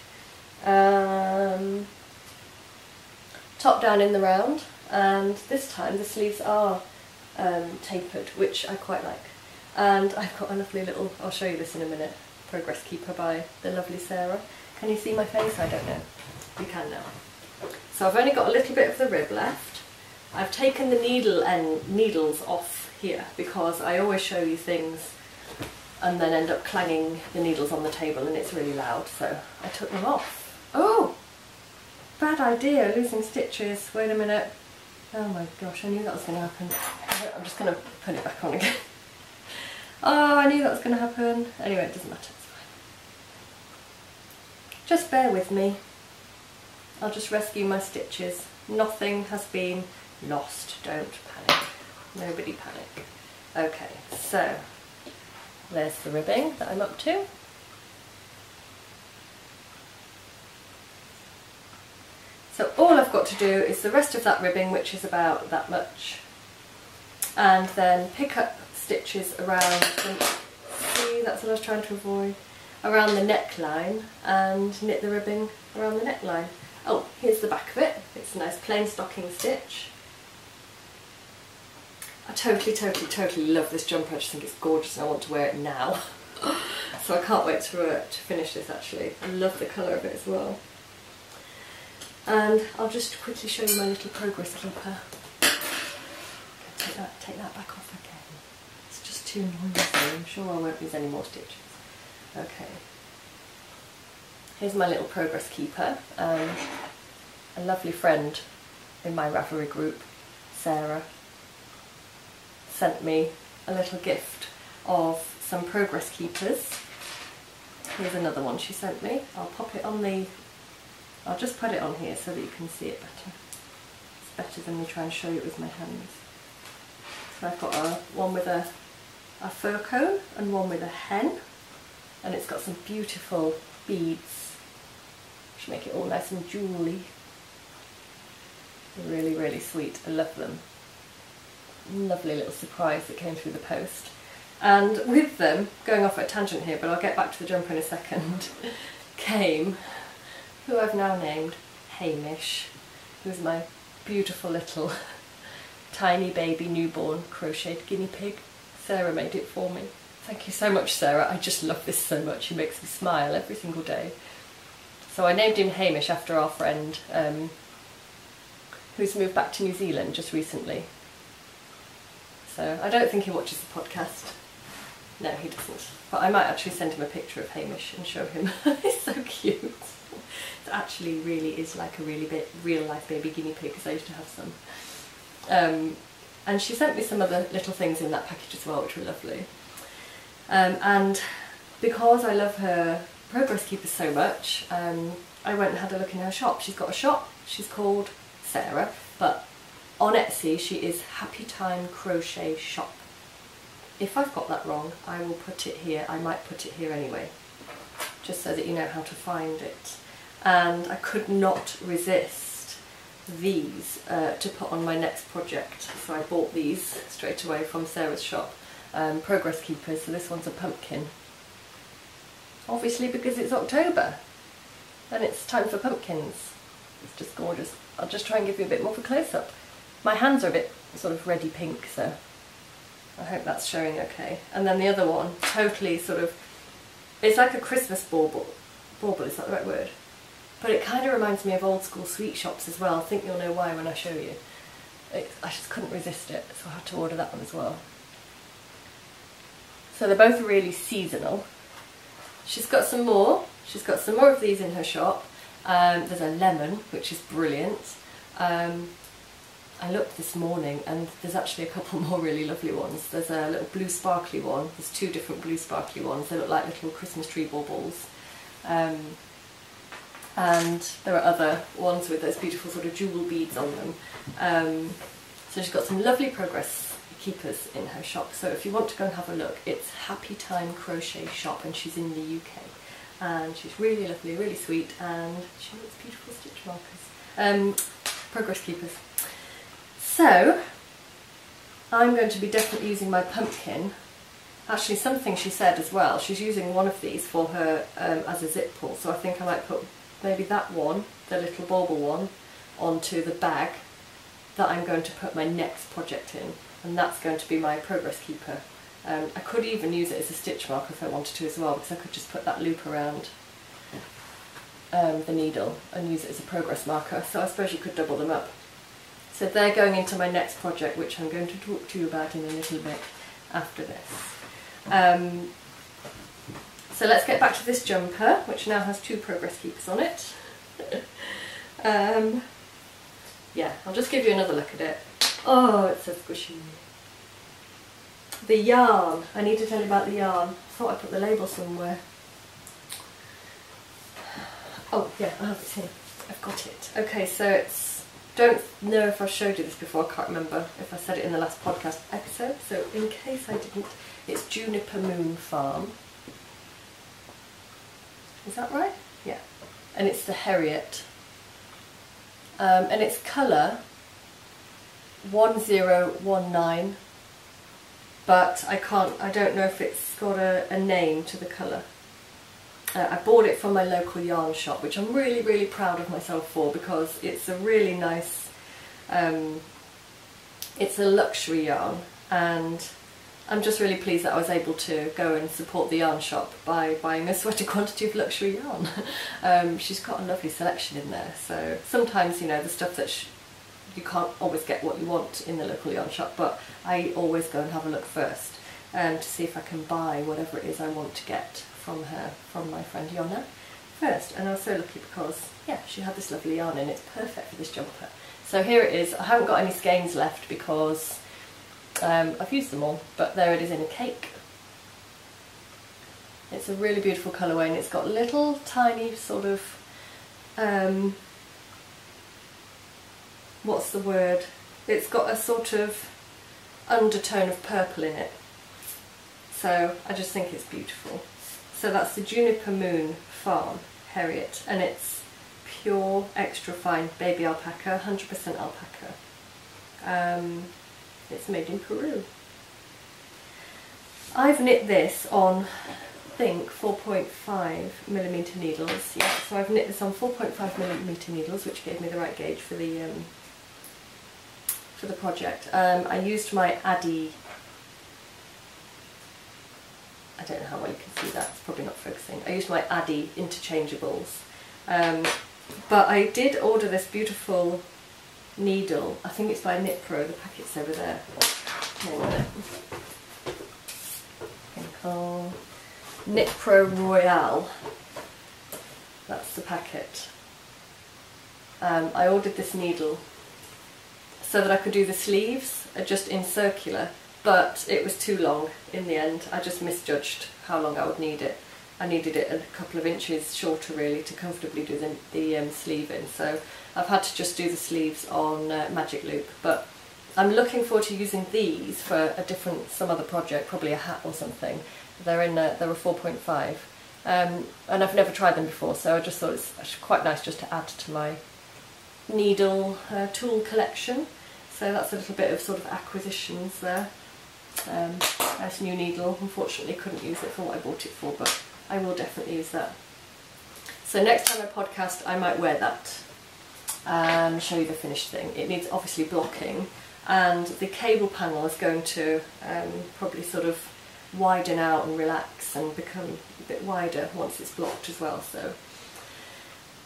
Top down in the round, and this time the sleeves are tapered, which I quite like. And I've got a lovely little, I'll show you this in a minute, Progress Keeper by the lovely Sarah. Can you see my face? I don't know. You can now. So I've only got a little bit of the rib left. I've taken the needles off here because I always show you things and then end up clanging the needles on the table and it's really loud, so I took them off. Oh! Bad idea, losing stitches. Wait a minute. Oh my gosh, I knew that was going to happen. I'm just going to put it back on again. Oh, I knew that was going to happen. Anyway, it doesn't matter, it's fine. Just bear with me. I'll just rescue my stitches. Nothing has been lost, don't panic. Nobody panic. Okay, so there's the ribbing that I'm up to. So all I've got to do is the rest of that ribbing, which is about that much, and then pick up stitches around the, see, that's what I was trying to avoid, around the neckline, and knit the ribbing around the neckline. Oh, here's the back of it. It's a nice plain stocking stitch. I totally love this jumper. I just think it's gorgeous and I want to wear it now. So I can't wait to finish this actually. I love the colour of it as well. And I'll just quickly show you my little progress keeper. Take that back off again. It's just too noisy. I'm sure I won't use any more stitches. Okay. Here's my little progress keeper. A lovely friend in my Ravelry group, Sarah, sent me a little gift of some progress keepers. Here's another one she sent me. I'll pop it on the, I'll just put it on here so that you can see it better. It's better than me try and show you it with my hands. So I've got one with a fir cone and one with a hen, and it's got some beautiful beads which make it all nice and jewelly. They're really, really sweet. I love them. Lovely little surprise that came through the post. And with them, going off at a tangent here, but I'll get back to the jumper in a second, came who I've now named Hamish, who's my beautiful little tiny baby newborn crocheted guinea pig. Sarah made it for me. Thank you so much, Sarah. I just love this so much. He makes me smile every single day. So I named him Hamish after our friend who's moved back to New Zealand just recently. So I don't think he watches the podcast. No, he doesn't. But I might actually send him a picture of Hamish and show him. He's so cute. It actually really is like a really real life baby guinea pig, because I used to have some. And she sent me some other little things in that package as well, which were lovely. And because I love her progress keepers so much, I went and had a look in her shop. She's got a shop. She's called Sarah, but on Etsy she is Happy Time Crochet Shop. If I've got that wrong, I will put it here. I might put it here anyway, just so that you know how to find it. And I could not resist these to put on my next project, so I bought these straight away from Sarah's shop. Progress keepers. So this one's a pumpkin, obviously because it's October and it's time for pumpkins. It's just gorgeous. I'll just try and give you a bit more of a close-up. My hands are a bit sort of reddy pink, so I hope that's showing okay. And then the other one, totally sort of, it's like a Christmas bauble. Bauble, is that the right word? But it kind of reminds me of old school sweet shops as well. I think you'll know why when I show you. I just couldn't resist it, so I had to order that one as well. So they're both really seasonal. She's got some more. She's got some more of these in her shop. There's a lemon, which is brilliant. I looked this morning and there's actually a couple more really lovely ones. There's a little blue sparkly one. There's two different blue sparkly ones. They look like little Christmas tree baubles. And there are other ones with those beautiful sort of jewel beads on them. So she's got some lovely progress keepers in her shop. So if you want to go and have a look, it's Happy Time Crochet Shop, and she's in the UK. And she's really lovely, really sweet, and she makes beautiful stitch markers. Progress keepers. So I'm going to be definitely using my pumpkin. Actually, something she said as well, she's using one of these for her as a zip pull, so I think I might put maybe that one, the little bauble one, onto the bag that I'm going to put my next project in, and that's going to be my progress keeper. I could even use it as a stitch marker if I wanted to as well, because I could just put that loop around the needle and use it as a progress marker, so I suppose you could double them up. So they're going into my next project, which I'm going to talk to you about in a little bit after this. So let's get back to this jumper, which now has two progress keepers on it. yeah, I'll just give you another look at it. Oh, it's so squishy. The yarn. I need to tell you about the yarn. I thought I put the label somewhere. Oh yeah, I have it here. I've got it. Okay, so it's, don't know if I showed you this before, I can't remember if I said it in the last podcast episode, so in case I didn't, it's Juniper Moon Farm. Is that right? Yeah. And it's the Harriet. And it's colour 1019, but I don't know if it's got a name to the colour. I bought it from my local yarn shop, which I'm really, really proud of myself for, because it's a really nice, it's a luxury yarn, and I'm just really pleased that I was able to go and support the yarn shop by buying a sweater quantity of luxury yarn. She's got a lovely selection in there, so sometimes, you know, the stuff that you can't always get what you want in the local yarn shop, but I always go and have a look first to see if I can buy whatever it is I want to get from her, from my friend Yona first. And I was so lucky because, yeah, she had this lovely yarn and it's perfect for this jumper. So here it is. I haven't got any skeins left because I've used them all, but there it is in a cake. It's a really beautiful colourway, and it's got little tiny sort of, what's the word? It's got a sort of undertone of purple in it. So I just think it's beautiful. So that's the Juniper Moon Farm Harriet, and it's pure extra fine baby alpaca, 100% alpaca. It's made in Peru. I've knit this on, I think, 4.5mm needles. Yeah, so I've knit this on 4.5mm needles, which gave me the right gauge for the project. I used my Addy. I don't know how well you can see that, it's probably not focusing. I used my Addy interchangeables. But I did order this beautiful needle. I think it's by Knit Pro, the packet's over there. Knit Pro Royale. That's the packet. I ordered this needle so that I could do the sleeves just in circular, but it was too long in the end. I just misjudged how long I would need it. I needed it a couple of inches shorter really to comfortably do the sleeve in, so I've had to just do the sleeves on Magic Loop. But I'm looking forward to using these for some other project, probably a hat or something. They're a 4.5, and I've never tried them before, so I just thought it's quite nice just to add to my needle tool collection. So that's a little bit of sort of acquisitions there. Nice new needle. Unfortunately couldn't use it for what I bought it for, but I will definitely use that. So next time I podcast I might wear that and show you the finished thing. It needs obviously blocking, and the cable panel is going to probably sort of widen out and relax and become a bit wider once it's blocked as well, so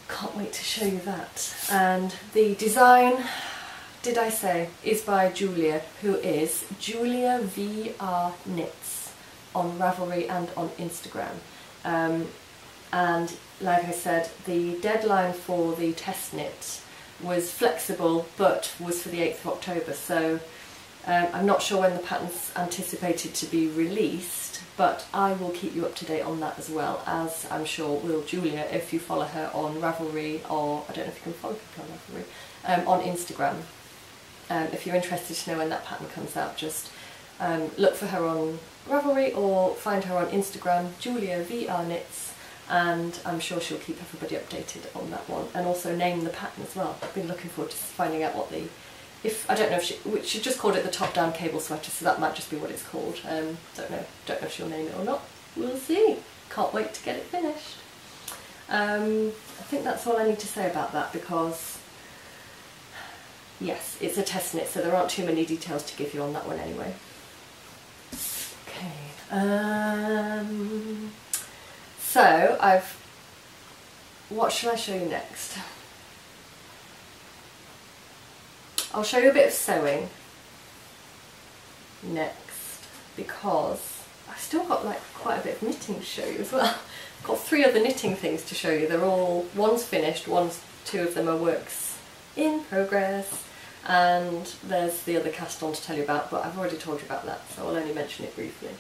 can't wait to show you that. And the design, did I say, is by Julia, who is Julia VR Knits on Ravelry and on Instagram. And like I said, the deadline for the test knit was flexible but was for the 8th of October, so I'm not sure when the pattern's anticipated to be released, but I will keep you up to date on that as well, as I'm sure will Julia if you follow her on Ravelry, or I don't know if you can follow people on Ravelry, on Instagram. If you're interested to know when that pattern comes out, just look for her on Ravelry or find her on Instagram, Julia VR Knits, and I'm sure she'll keep everybody updated on that one, and also name the pattern as well. I've been looking forward to finding out what I don't know if she just called it the top down cable sweater, so that might just be what it's called. Don't know if she'll name it or not. We'll see. Can't wait to get it finished. I think that's all I need to say about that, because yes, it's a test knit, so there aren't too many details to give you on that one anyway. Okay, so what shall I show you next? I'll show you a bit of sewing next, because I've still got like quite a bit of knitting to show you as well. I've got 3 other knitting things to show you. They're all, one's finished, two of them are works in progress. And there's the other cast on to tell you about, but I've already told you about that, so I'll only mention it briefly.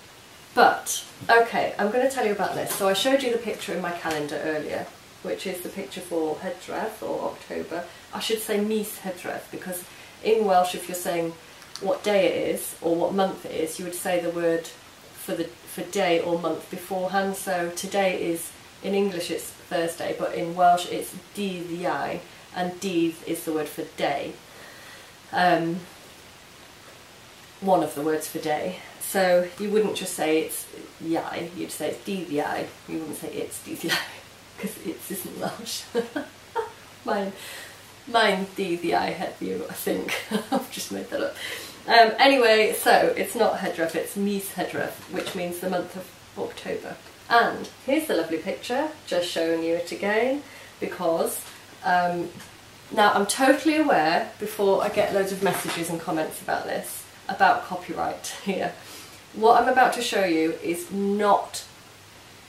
But, okay, I'm going to tell you about this. So I showed you the picture in my calendar earlier, which is the picture for Hydref, or October. I should say mis Hydref, because in Welsh, if you're saying what day it is, or what month it is, you would say the word for day or month beforehand. So today is, in English it's Thursday, but in Welsh it's dydd Iau, and dydd is the word for day. One of the words for day. So you wouldn't just say it's Iau, you'd say it's dydd Iau. You wouldn't say it's dydd Iau, because it's isn't Welsh. Mine dydd Iau heddiw, I think. I've just made that up. Anyway, so it's not Hydref, it's mis Hydref, which means the month of October. And here's the lovely picture, just showing you it again, because now I'm totally aware, before I get loads of messages and comments about this, about copyright here. What I'm about to show you is not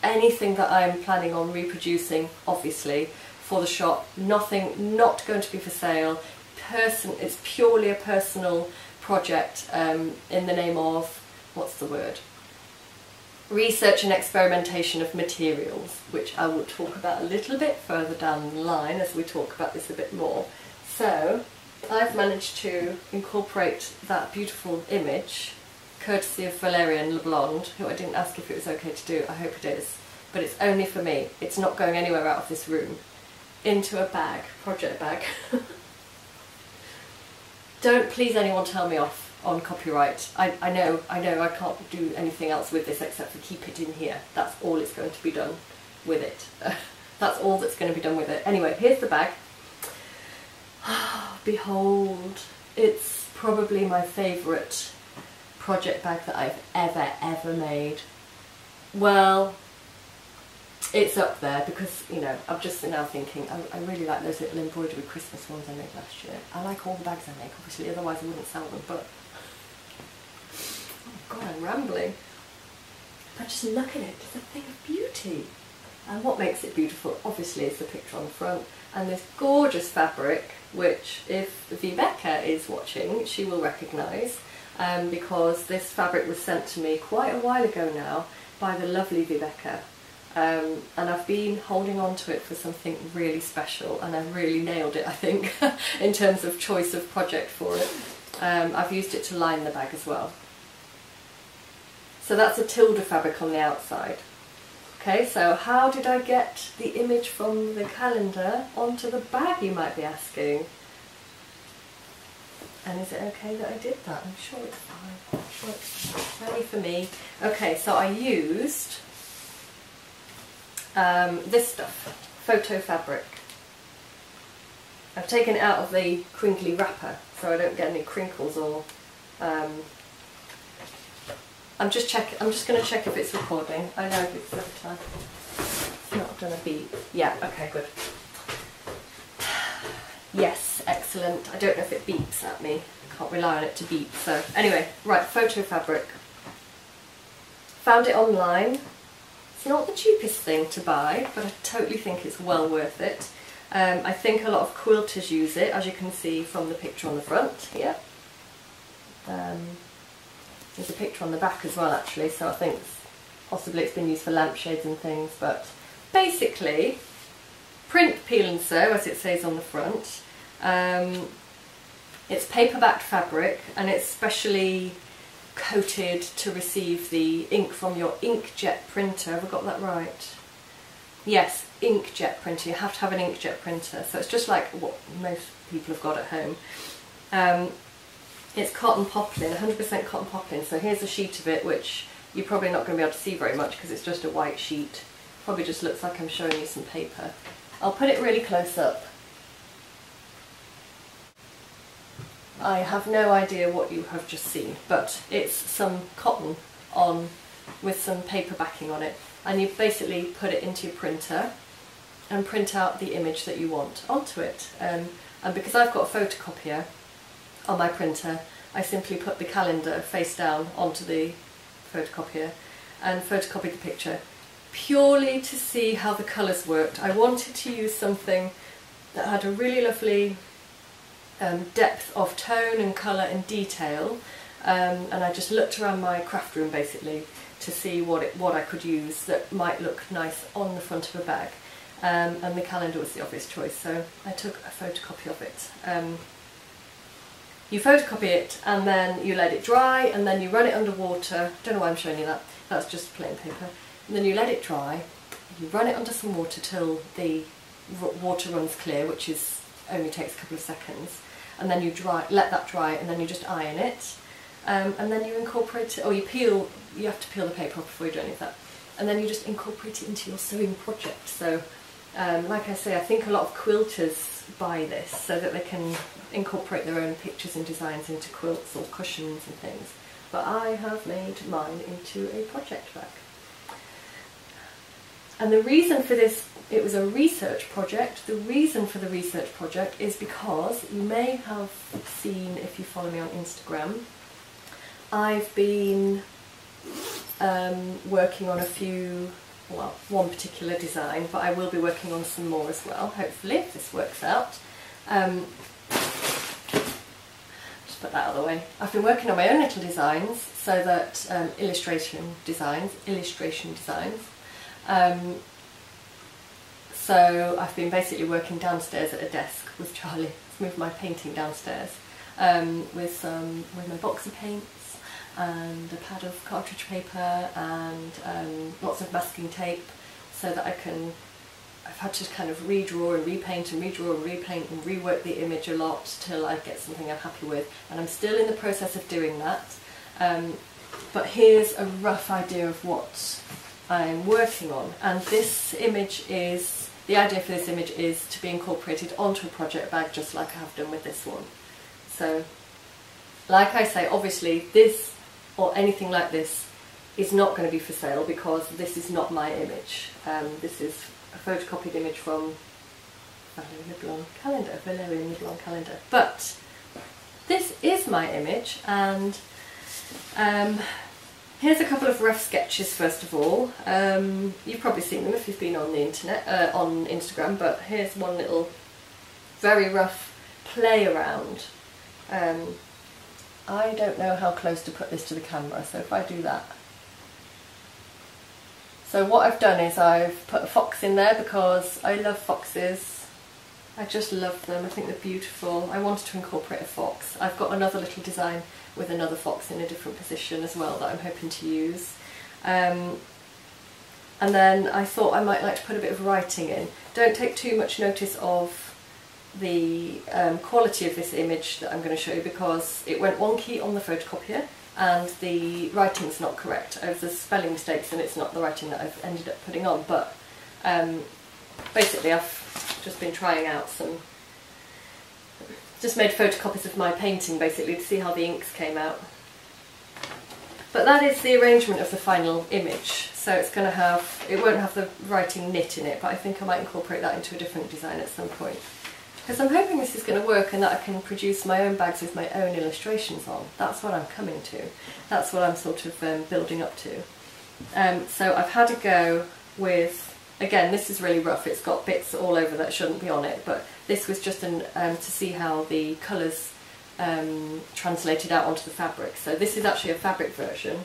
anything that I'm planning on reproducing, obviously, for the shop. Nothing, not going to be for sale. It's purely a personal project in the name of, what's the word? Research and experimentation of materials, which I will talk about a little bit further down the line as we talk about this a bit more. So I've managed to incorporate that beautiful image, courtesy of Valerian LeBlond, who I didn't ask if it was okay to do. I hope it is, but it's only for me. It's not going anywhere out of this room. Into a bag, project bag. Don't please anyone tell me off on copyright. I know I can't do anything else with this except for keep it in here. That's all it's going to be done with it. That's all that's going to be done with it. Anyway, here's the bag. Behold, it's probably my favourite project bag that I've ever made. Well, it's up there because, you know, I'm just now thinking, I really like those little embroidery Christmas ones I made last year. I like all the bags I make, obviously, otherwise I wouldn't sell them, but oh God, I'm rambling. But just look at it, it's a thing of beauty. And what makes it beautiful, obviously, is the picture on the front and this gorgeous fabric, which if Vibeke is watching, she will recognise, because this fabric was sent to me quite a while ago now by the lovely Vibeke. And I've been holding on to it for something really special, and I've really nailed it, I think, in terms of choice of project for it. I've used it to line the bag as well. So that's a tilde fabric on the outside. Okay, so how did I get the image from the calendar onto the bag, you might be asking? And is it okay that I did that? I'm sure it's fine. I'm sure it's fine. Only for me. Okay, so I used this stuff, photo fabric. I've taken it out of the crinkly wrapper so I don't get any crinkles or I'm just going to check if it's recording. I know if it's every time. It's not going to beep. Yeah, okay, good. Yes, excellent. I don't know if it beeps at me. I can't rely on it to beep. So anyway, right, photo fabric. Found it online. It's not the cheapest thing to buy, but I totally think it's well worth it. I think a lot of quilters use it, as you can see from the picture on the front here. There's a picture on the back as well, actually, so I think possibly it's been used for lampshades and things, but basically, print, peel and sew, as it says on the front. It's paper-backed fabric, and it's specially coated to receive the ink from your inkjet printer. Have I got that right? Yes, inkjet printer. You have to have an inkjet printer, so it's just like what most people have got at home. It's cotton poplin, 100% cotton poplin, so here's a sheet of it which you're probably not going to be able to see very much because it's just a white sheet. Probably just looks like I'm showing you some paper. I'll put it really close up. I have no idea what you have just seen, but it's some cotton on with some paper backing on it, and you basically put it into your printer and print out the image that you want onto it. And because I've got a photocopier on my printer, I simply put the calendar face down onto the photocopier and photocopied the picture purely to see how the colours worked. I wanted to use something that had a really lovely depth of tone and colour and detail, and I just looked around my craft room basically to see what I could use that might look nice on the front of a bag, and the calendar was the obvious choice, so I took a photocopy of it. You photocopy it and then you let it dry and then you run it under water. Don't know why I'm showing you that, that's just plain paper. And then you let it dry, you run it under some water till the water runs clear, which only takes a couple of seconds, and then you let that dry, and then you just iron it, and then you incorporate it, or you have to peel the paper off before you do any of that, and then you just incorporate it into your sewing project. So like I say, I think a lot of quilters buy this so that they can incorporate their own pictures and designs into quilts or cushions and things, but I have made mine into a project bag. And the reason for this, it was a research project. The reason for the research project is because you may have seen, if you follow me on Instagram, I've been working on one particular design, but I will be working on some more as well, hopefully, if this works out. Just put that out of the way. I've been working on my own little designs, so that illustration designs. So I've been basically working downstairs at a desk with Charlie. I've moved my painting downstairs with my box of paints and a pad of cartridge paper and lots of masking tape, so that I've had to kind of redraw and repaint and redraw and repaint and rework the image a lot till I get something I'm happy with, and I'm still in the process of doing that. But here's a rough idea of what I'm working on, and this image is, the idea for this image is to be incorporated onto a project bag just like I have done with this one. So like I say, obviously this or anything like this is not going to be for sale because this is not my image. This is a photocopied image from Valerian Niblon calendar. But this is my image, and here's a couple of rough sketches first of all. You've probably seen them if you've been on the internet, on Instagram, but here's one little very rough play around. I don't know how close to put this to the camera, so if I do that. So what I've done is I've put a fox in there because I love foxes. I just love them, I think they're beautiful. I wanted to incorporate a fox. I've got another little design with another fox in a different position as well that I'm hoping to use. And then I thought I might like to put a bit of writing in. Don't take too much notice of the quality of this image that I'm going to show you, because it went wonky on the photocopier and the writing's not correct. There's spelling mistakes and it's not the writing that I've ended up putting on, but basically I've just been trying out just made photocopies of my painting basically to see how the inks came out. But that is the arrangement of the final image. So it's going to have, it won't have the writing knit in it, but I think I might incorporate that into a different design at some point. Because I'm hoping this is going to work and that I can produce my own bags with my own illustrations on. That's what I'm coming to. That's what I'm sort of building up to. So I've had a go with, again, this is really rough. It's got bits all over that shouldn't be on it, but this was just to see how the colours translated out onto the fabric. So this is actually a fabric version.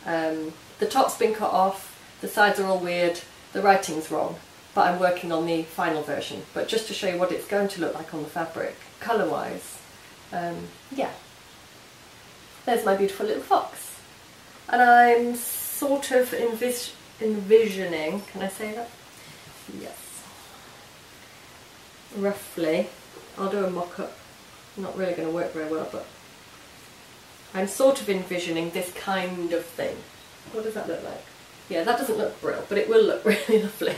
The top's been cut off, the sides are all weird, the writing's wrong, but I'm working on the final version. But just to show you what it's going to look like on the fabric, colour-wise, yeah. There's my beautiful little fox. And I'm sort of envisioning, can I say that? Yes. Roughly, I'll do a mock-up. Not really going to work very well, but I'm sort of envisioning this kind of thing. What does that look like? Yeah, that doesn't look brill, but it will look really lovely.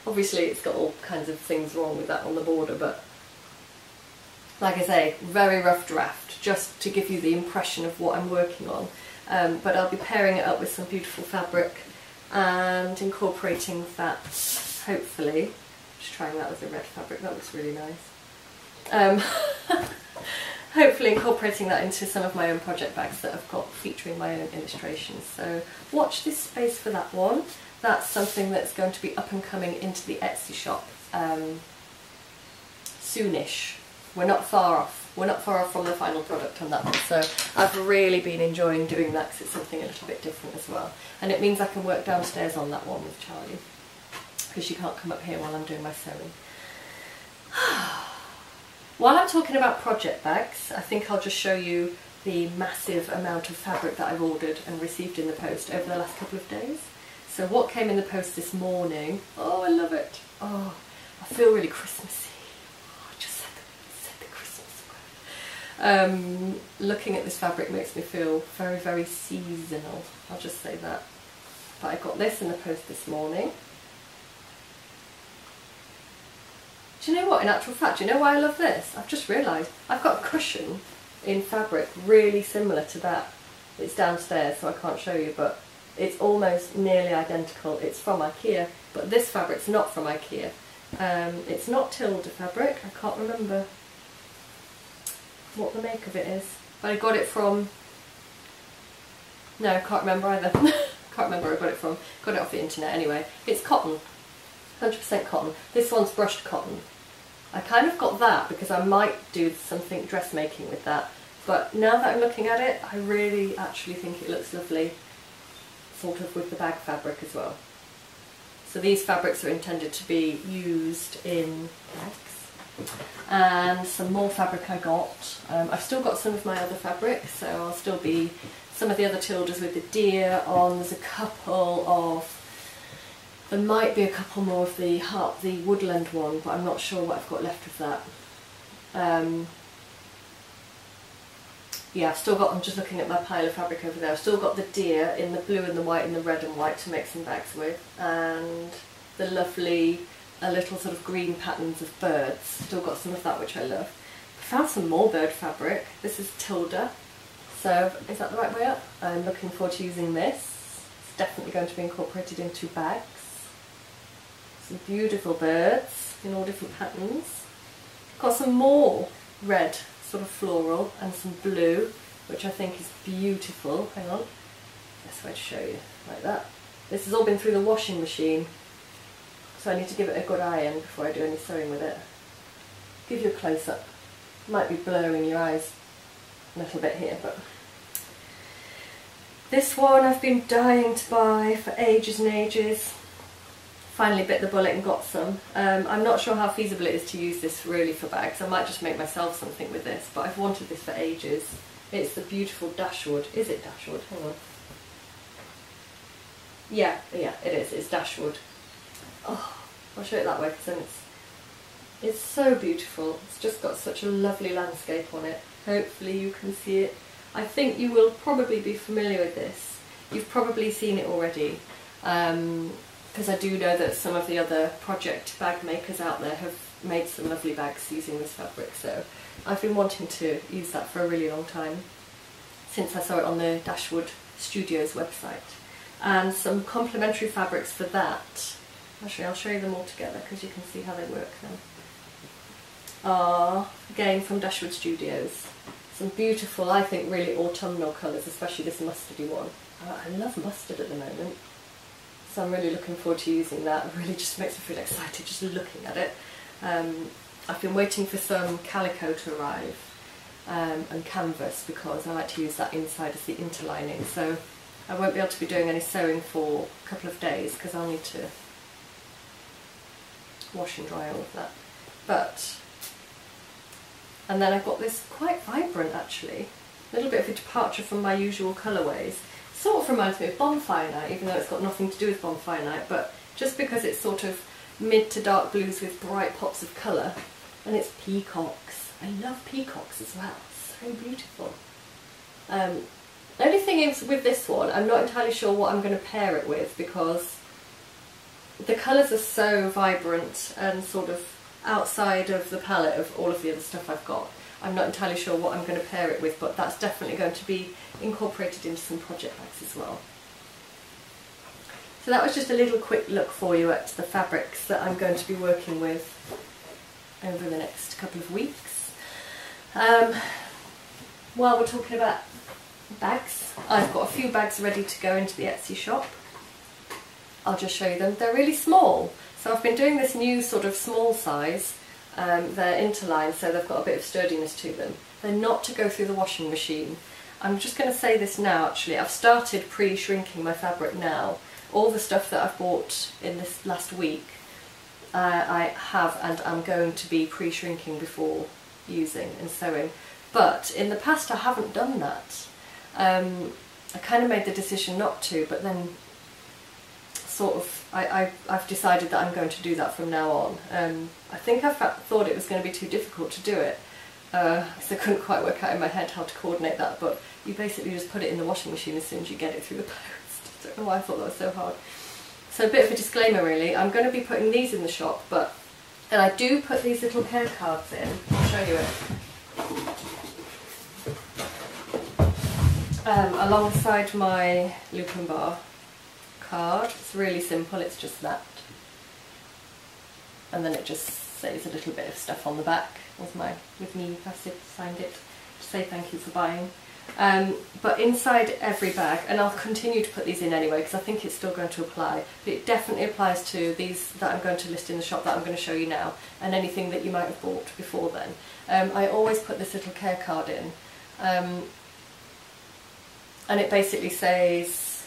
Obviously it's got all kinds of things wrong with that on the border, but like I say, very rough draft, just to give you the impression of what I'm working on. But I'll be pairing it up with some beautiful fabric and incorporating that, hopefully. Just trying that with a red fabric, that looks really nice. Hopefully incorporating that into some of my own project bags that I've got featuring my own illustrations. So watch this space for that one. That's something that's going to be up and coming into the Etsy shop soonish. We're not far off. We're not far off from the final product on that one. So I've really been enjoying doing that because it's something a little bit different as well. And it means I can work downstairs on that one with Charlie, because she can't come up here while I'm doing my sewing. While I'm talking about project bags, I think I'll just show you the massive amount of fabric that I've ordered and received in the post over the last couple of days. So what came in the post this morning, oh, I love it. Oh, I feel really Christmassy. Oh, I just said the Christmas word. Looking at this fabric makes me feel very, very seasonal. I'll just say that. But I got this in the post this morning. Do you know what, in actual fact, do you know why I love this? I've just realised I've got a cushion in fabric really similar to that. It's downstairs so I can't show you, but it's almost nearly identical. It's from IKEA, but this fabric's not from IKEA. It's not Tilda fabric. I can't remember what the make of it is, but I got it from... No, I can't remember either. Can't remember where I got it from. Got it off the internet anyway. It's cotton. 100% cotton. This one's brushed cotton. I kind of got that because I might do something dressmaking with that, but now that I'm looking at it, I really actually think it looks lovely, sort of with the bag fabric as well. So these fabrics are intended to be used in bags. And some more fabric I got. I've still got some of my other fabric, so I'll still be some of the other Tildas with the deer on. There's a couple of... There might be a couple more of the woodland one, but I'm not sure what I've got left of that. Yeah, I've still got, I'm just looking at my pile of fabric over there, I've still got the deer in the blue and the white and the red and white to make some bags with, and the lovely little sort of green patterns of birds. Still got some of that, which I love. I found some more bird fabric. This is Tilda, so is that the right way up? I'm looking forward to using this. It's definitely going to be incorporated into bags. Some beautiful birds in all different patterns. Got some more red, sort of floral, and some blue, which I think is beautiful. Hang on, that's way to show you, like that. This has all been through the washing machine, so I need to give it a good iron before I do any sewing with it. Give you a close-up. Might be blurring your eyes a little bit here, but this one I've been dying to buy for ages and ages. Finally bit the bullet and got some. I'm not sure how feasible it is to use this really for bags. I might just make myself something with this, but I've wanted this for ages. It's the beautiful Dashwood. Is it Dashwood? Hang on. Yeah, it is. It's Dashwood. Oh, I'll show it that way because then it's so beautiful. It's just got such a lovely landscape on it. Hopefully you can see it. I think you will probably be familiar with this. You've probably seen it already. Because I do know that some of the other project bag makers out there have made some lovely bags using this fabric, so I've been wanting to use that for a really long time, since I saw it on the Dashwood Studios website. And some complementary fabrics for that, actually I'll show you them all together because you can see how they work then, are again from Dashwood Studios. Some beautiful, I think really autumnal colours, especially this mustardy one. I love mustard at the moment. So I'm really looking forward to using that. It really just makes me feel excited just looking at it. I've been waiting for some calico to arrive and canvas, because I like to use that inside as the interlining. So I won't be able to be doing any sewing for a couple of days because I'll need to wash and dry all of that. And then I've got this quite vibrant actually, a little bit of a departure from my usual colourways. Sort of reminds me of Bonfire Night, even though it's got nothing to do with Bonfire Night, but just because it's sort of mid to dark blues with bright pops of colour, and it's peacocks. I love peacocks as well, so beautiful. The only thing is with this one, I'm not entirely sure what I'm going to pair it with, because the colours are so vibrant and sort of outside of the palette of all of the other stuff I've got. I'm not entirely sure what I'm going to pair it with, but that's definitely going to be incorporated into some project bags as well. So that was just a little quick look for you at the fabrics that I'm going to be working with over the next couple of weeks. While we're talking about bags, I've got a few bags ready to go into the Etsy shop. I'll just show you them. They're really small, so I've been doing this new sort of small size They're interlined, so they've got a bit of sturdiness to them. They're not to go through the washing machine. I'm just going to say this now actually, I've started pre-shrinking my fabric now. All the stuff that I've bought in this last week I have and I'm going to be pre-shrinking before using and sewing. But in the past I haven't done that. I kind of made the decision not to, but then sort of I've decided that I'm going to do that from now on. I think I thought it was going to be too difficult to do it, so I couldn't quite work out in my head how to coordinate that, but you basically just put it in the washing machine as soon as you get it through the post. I don't know why I thought that was so hard. So a bit of a disclaimer really, I'm going to be putting these in the shop, and I do put these little care cards in. I'll show you it. Alongside my loop and bar card. It's really simple, it's just that. And then it just says a little bit of stuff on the back with me, I signed it to say thank you for buying. But inside every bag, and I'll continue to put these in anyway because I think it's still going to apply, but it definitely applies to these that I'm going to list in the shop that I'm going to show you now, and anything that you might have bought before then. I always put this little care card in, and it basically says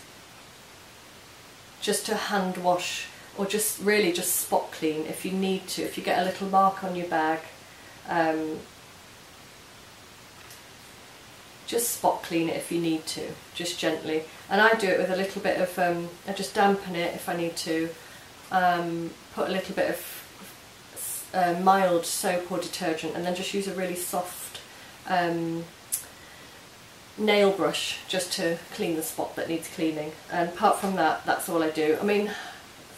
just to hand wash, or just really just spot clean if you need to. If you get a little mark on your bag, just spot clean it if you need to, just gently. And I do it with a little bit of, I just dampen it if I need to, put a little bit of mild soap or detergent, and then just use a really soft nail brush just to clean the spot that needs cleaning. And apart from that, that's all I do. I mean,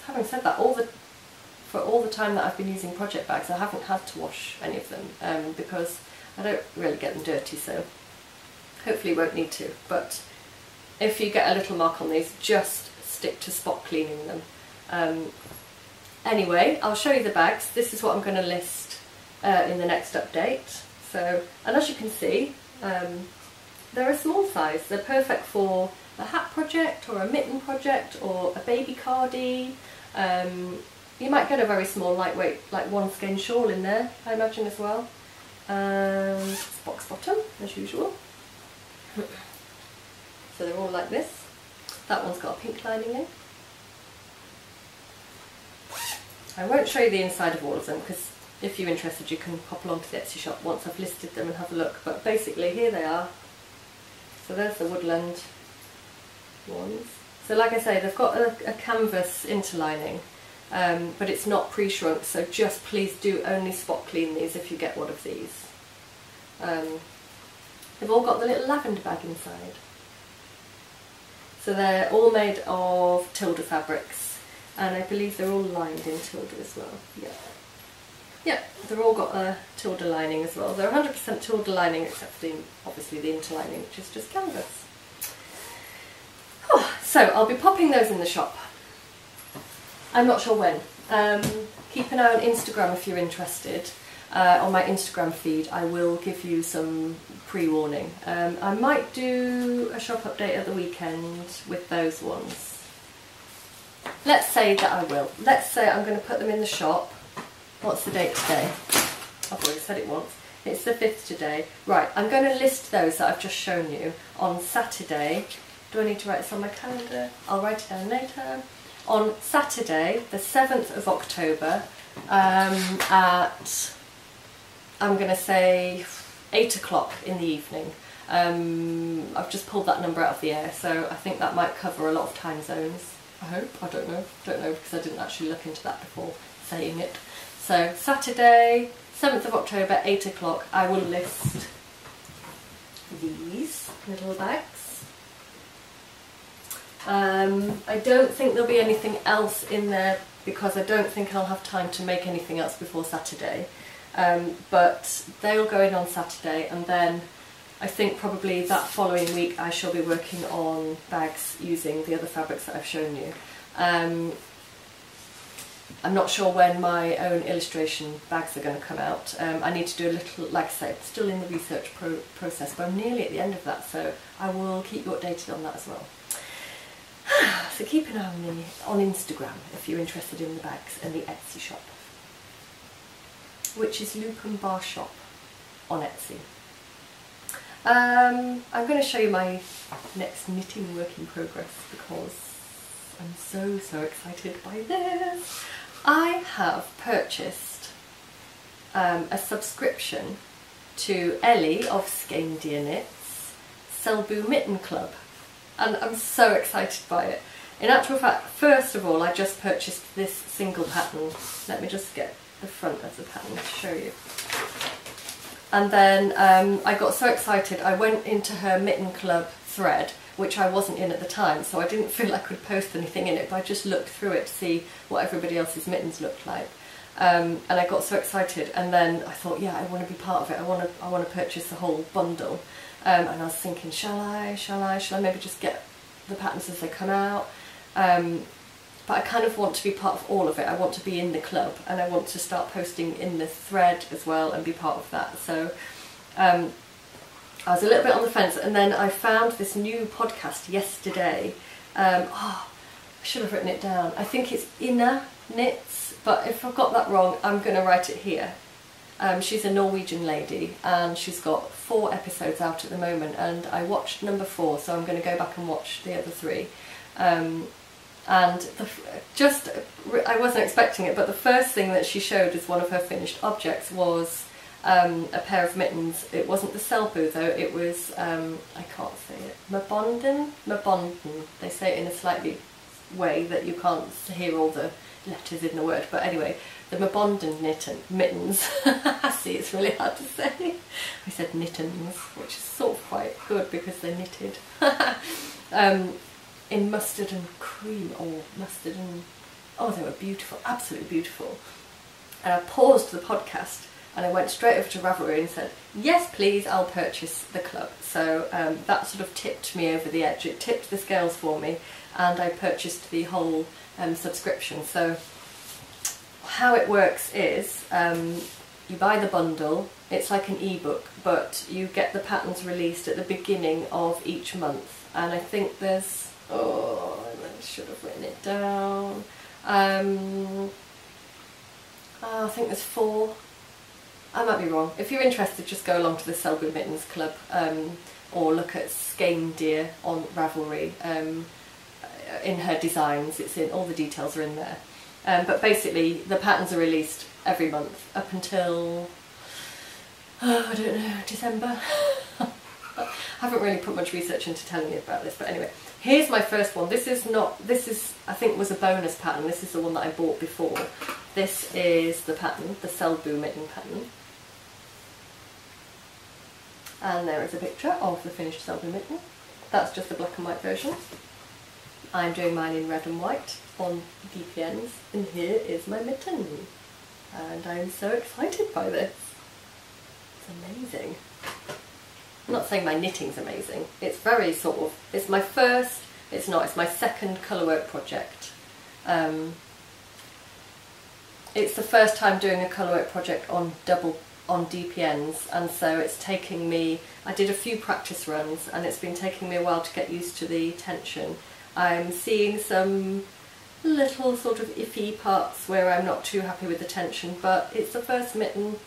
having said that, for all the time that I've been using project bags, I haven't had to wash any of them because I don't really get them dirty, so hopefully won't need to. But if you get a little mark on these, just stick to spot cleaning them. Anyway, I'll show you the bags. This is what I'm going to list in the next update. So, and as you can see, they're a small size. They're perfect for a hat project or a mitten project or a baby cardie. You might get a very small, lightweight, like one skein shawl in there, I imagine, as well. And box bottom, as usual. So they're all like this. That one's got a pink lining in. I won't show you the inside of all of them because if you're interested you can pop along to the Etsy shop once I've listed them and have a look. But basically here they are. So there's the woodland ones. So like I say, they've got a canvas interlining, but it's not pre-shrunk, so just please do only spot clean these if you get one of these. They've all got the little lavender bag inside. So they're all made of Tilda fabrics, and I believe they're all lined in Tilda as well. Yeah. Yeah, they've all got a Tilda lining as well. They're 100% Tilda lining except for obviously the interlining, which is just canvas. Oh, so I'll be popping those in the shop. I'm not sure when. Keep an eye on Instagram if you're interested. On my Instagram feed I will give you some pre-warning. I might do a shop update at the weekend with those ones. Let's say that I will. Let's say I'm going to put them in the shop. What's the date today? I've already said it once. It's the 5th today. Right, I'm going to list those that I've just shown you on Saturday. Do I need to write this on my calendar? I'll write it down later. On Saturday, the 7th of October, at, I'm going to say 8 o'clock in the evening. I've just pulled that number out of the air, so I think that might cover a lot of time zones. I hope. I don't know because I didn't actually look into that before saying it. So Saturday, 7th of October, 8 o'clock, I will list these little bags. I don't think there'll be anything else in there because I don't think I'll have time to make anything else before Saturday. But they'll go in on Saturday, and then I think probably that following week I shall be working on bags using the other fabrics that I've shown you. I'm not sure when my own illustration bags are going to come out. I need to do a little, like I say, still in the research process, but I'm nearly at the end of that, so I will keep you updated on that as well. So keep an eye on me on Instagram if you're interested in the bags and the Etsy shop. which is Loop and Bar Shop on Etsy. I'm going to show you my next knitting work in progress because I'm so excited by this. I have purchased a subscription to Ellie of Skein Dear Knits Selbu Mitten Club, and I'm so excited by it. In actual fact, first of all, I just purchased this single pattern. Let me just get the front of the pattern to show you. And then I got so excited, I went into her Mitten Club thread, which I wasn't in at the time, so I didn't feel I could post anything in it, but I just looked through it to see what everybody else's mittens looked like. And I got so excited, and then I thought, yeah, I want to be part of it. I want to purchase the whole bundle. And I was thinking, shall I maybe just get the patterns as they come out? But I kind of want to be part of all of it. I want to be in the club, and I want to start posting in the thread as well and be part of that. So I was a little bit on the fence, and then I found this new podcast yesterday. I should have written it down. I think it's Inner Knits, but if I've got that wrong, I'm going to write it here. She's a Norwegian lady, and she's got 4 episodes out at the moment, and I watched number 4, so I'm going to go back and watch the other 3. And I wasn't expecting it, but the first thing that she showed as one of her finished objects was a pair of mittens. It wasn't the Selbu though, it was, I can't say it, Mabonden? They say it in a slightly way that you can't hear all the letters in the word, but anyway, the Mabonden mittens. See, it's really hard to say. I said knittens, which is sort of quite good because they're knitted. In mustard and cream, or mustard and... oh, they were beautiful, absolutely beautiful. And I paused the podcast and I went straight over to Ravelry and said, yes please, I'll purchase the club. So that sort of tipped me over the edge. It tipped the scales for me, and I purchased the whole subscription. So how it works is you buy the bundle. It's like an ebook, but you get the patterns released at the beginning of each month, and I think there's, I should have written it down. I think there's 4. I might be wrong. If you're interested, just go along to the Selbu Mittens Club, or look at Skein Dear on Ravelry. In her designs, it's in, all the details are in there. But basically, the patterns are released every month up until, I don't know, December. I haven't really put much research into telling you about this, but anyway, here's my first one. This is I think was a bonus pattern. This is the one that I bought before. This is the pattern, the Selbu mitten pattern. And there is a picture of the finished Selbu mitten. That's just the black and white version. I'm doing mine in red and white on DPNs, and here is my mitten. And I'm so excited by this. It's amazing. I'm not saying my knitting's amazing. It's very sort of, it's my first, it's not, it's my second colourwork project. It's the first time doing a colourwork project on DPNs, and so it's taking me, I did a few practice runs, and it's been taking me a while to get used to the tension. I'm seeing some little sort of iffy parts where I'm not too happy with the tension, but it's the first mitten.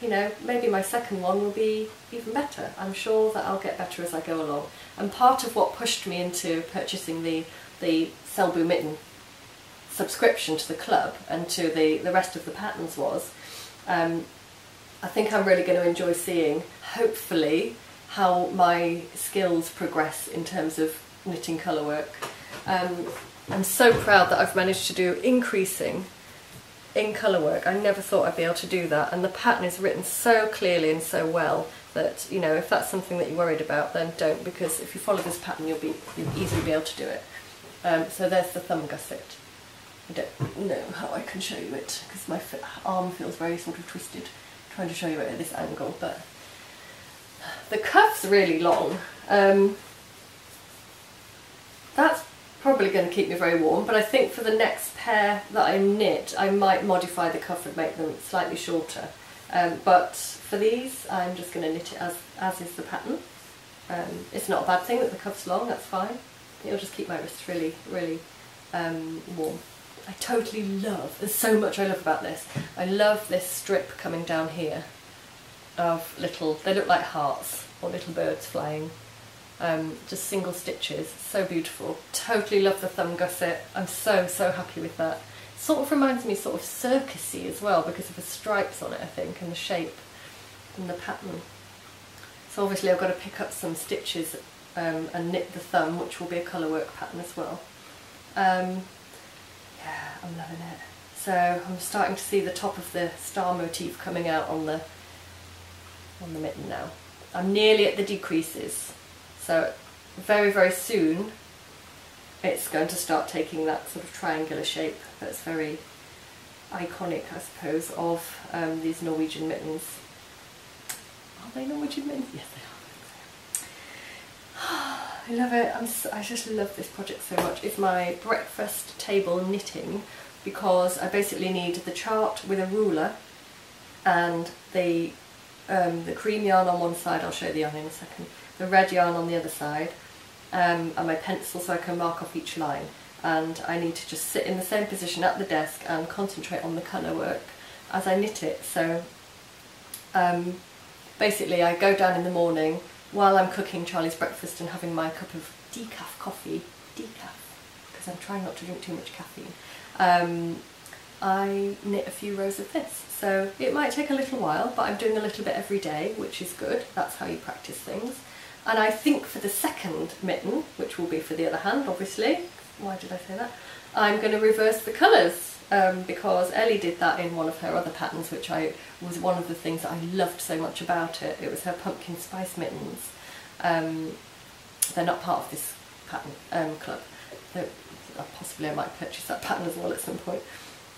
You know, maybe my second one will be even better. I'm sure that I'll get better as I go along. And part of what pushed me into purchasing the Selbu mitten subscription to the club and to the rest of the patterns was, I think I'm really going to enjoy seeing, hopefully, how my skills progress in terms of knitting colourwork. I'm so proud that I've managed to do increasing in colourwork. I never thought I'd be able to do that, and the pattern is written so clearly and so well that, you know, if that's something that you're worried about, then don't, because if you follow this pattern you'll easily be able to do it. So there's the thumb gusset. I don't know how I can show you it because my arm feels very sort of twisted trying to show you it at this angle, but the cuff's really long. That's probably going to keep me very warm, but I think for the next pair that I knit I might modify the cuff and make them slightly shorter, but for these I'm just going to knit it as is the pattern. It's not a bad thing that the cuff's long, that's fine. It'll just keep my wrists really, really warm. I totally love, there's so much I love about this. I love this strip coming down here of little, they look like hearts or little birds flying. Just single stitches, so beautiful. Totally love the thumb gusset. I'm so happy with that. Sort of reminds me sort of circusy as well because of the stripes on it, I think, and the shape and the pattern. So obviously I've got to pick up some stitches and knit the thumb, which will be a colour work pattern as well. Yeah, I'm loving it. So I'm starting to see the top of the star motif coming out on the mitten now. I'm nearly at the decreases, so very soon it's going to start taking that sort of triangular shape that's very iconic, I suppose, of these Norwegian mittens. Are they Norwegian mittens? Yes, they are. I love it. I just love this project so much. It's my breakfast table knitting because I basically need the chart with a ruler and the cream yarn on one side, I'll show you the yarn in a second, the red yarn on the other side, and my pencil so I can mark off each line. And I need to just sit in the same position at the desk and concentrate on the colour work as I knit it. So basically I go down in the morning while I'm cooking Charlie's breakfast and having my cup of decaf coffee, because I'm trying not to drink too much caffeine, I knit a few rows of this. So it might take a little while, but I'm doing a little bit every day, which is good. That's how you practice things. And I think for the second mitten, which will be for the other hand obviously, why did I say that? I'm going to reverse the colours because Ellie did that in one of her other patterns, which was one of the things that I loved so much about it. It was her pumpkin spice mittens. They're not part of this pattern club. Possibly I might purchase that pattern as well at some point.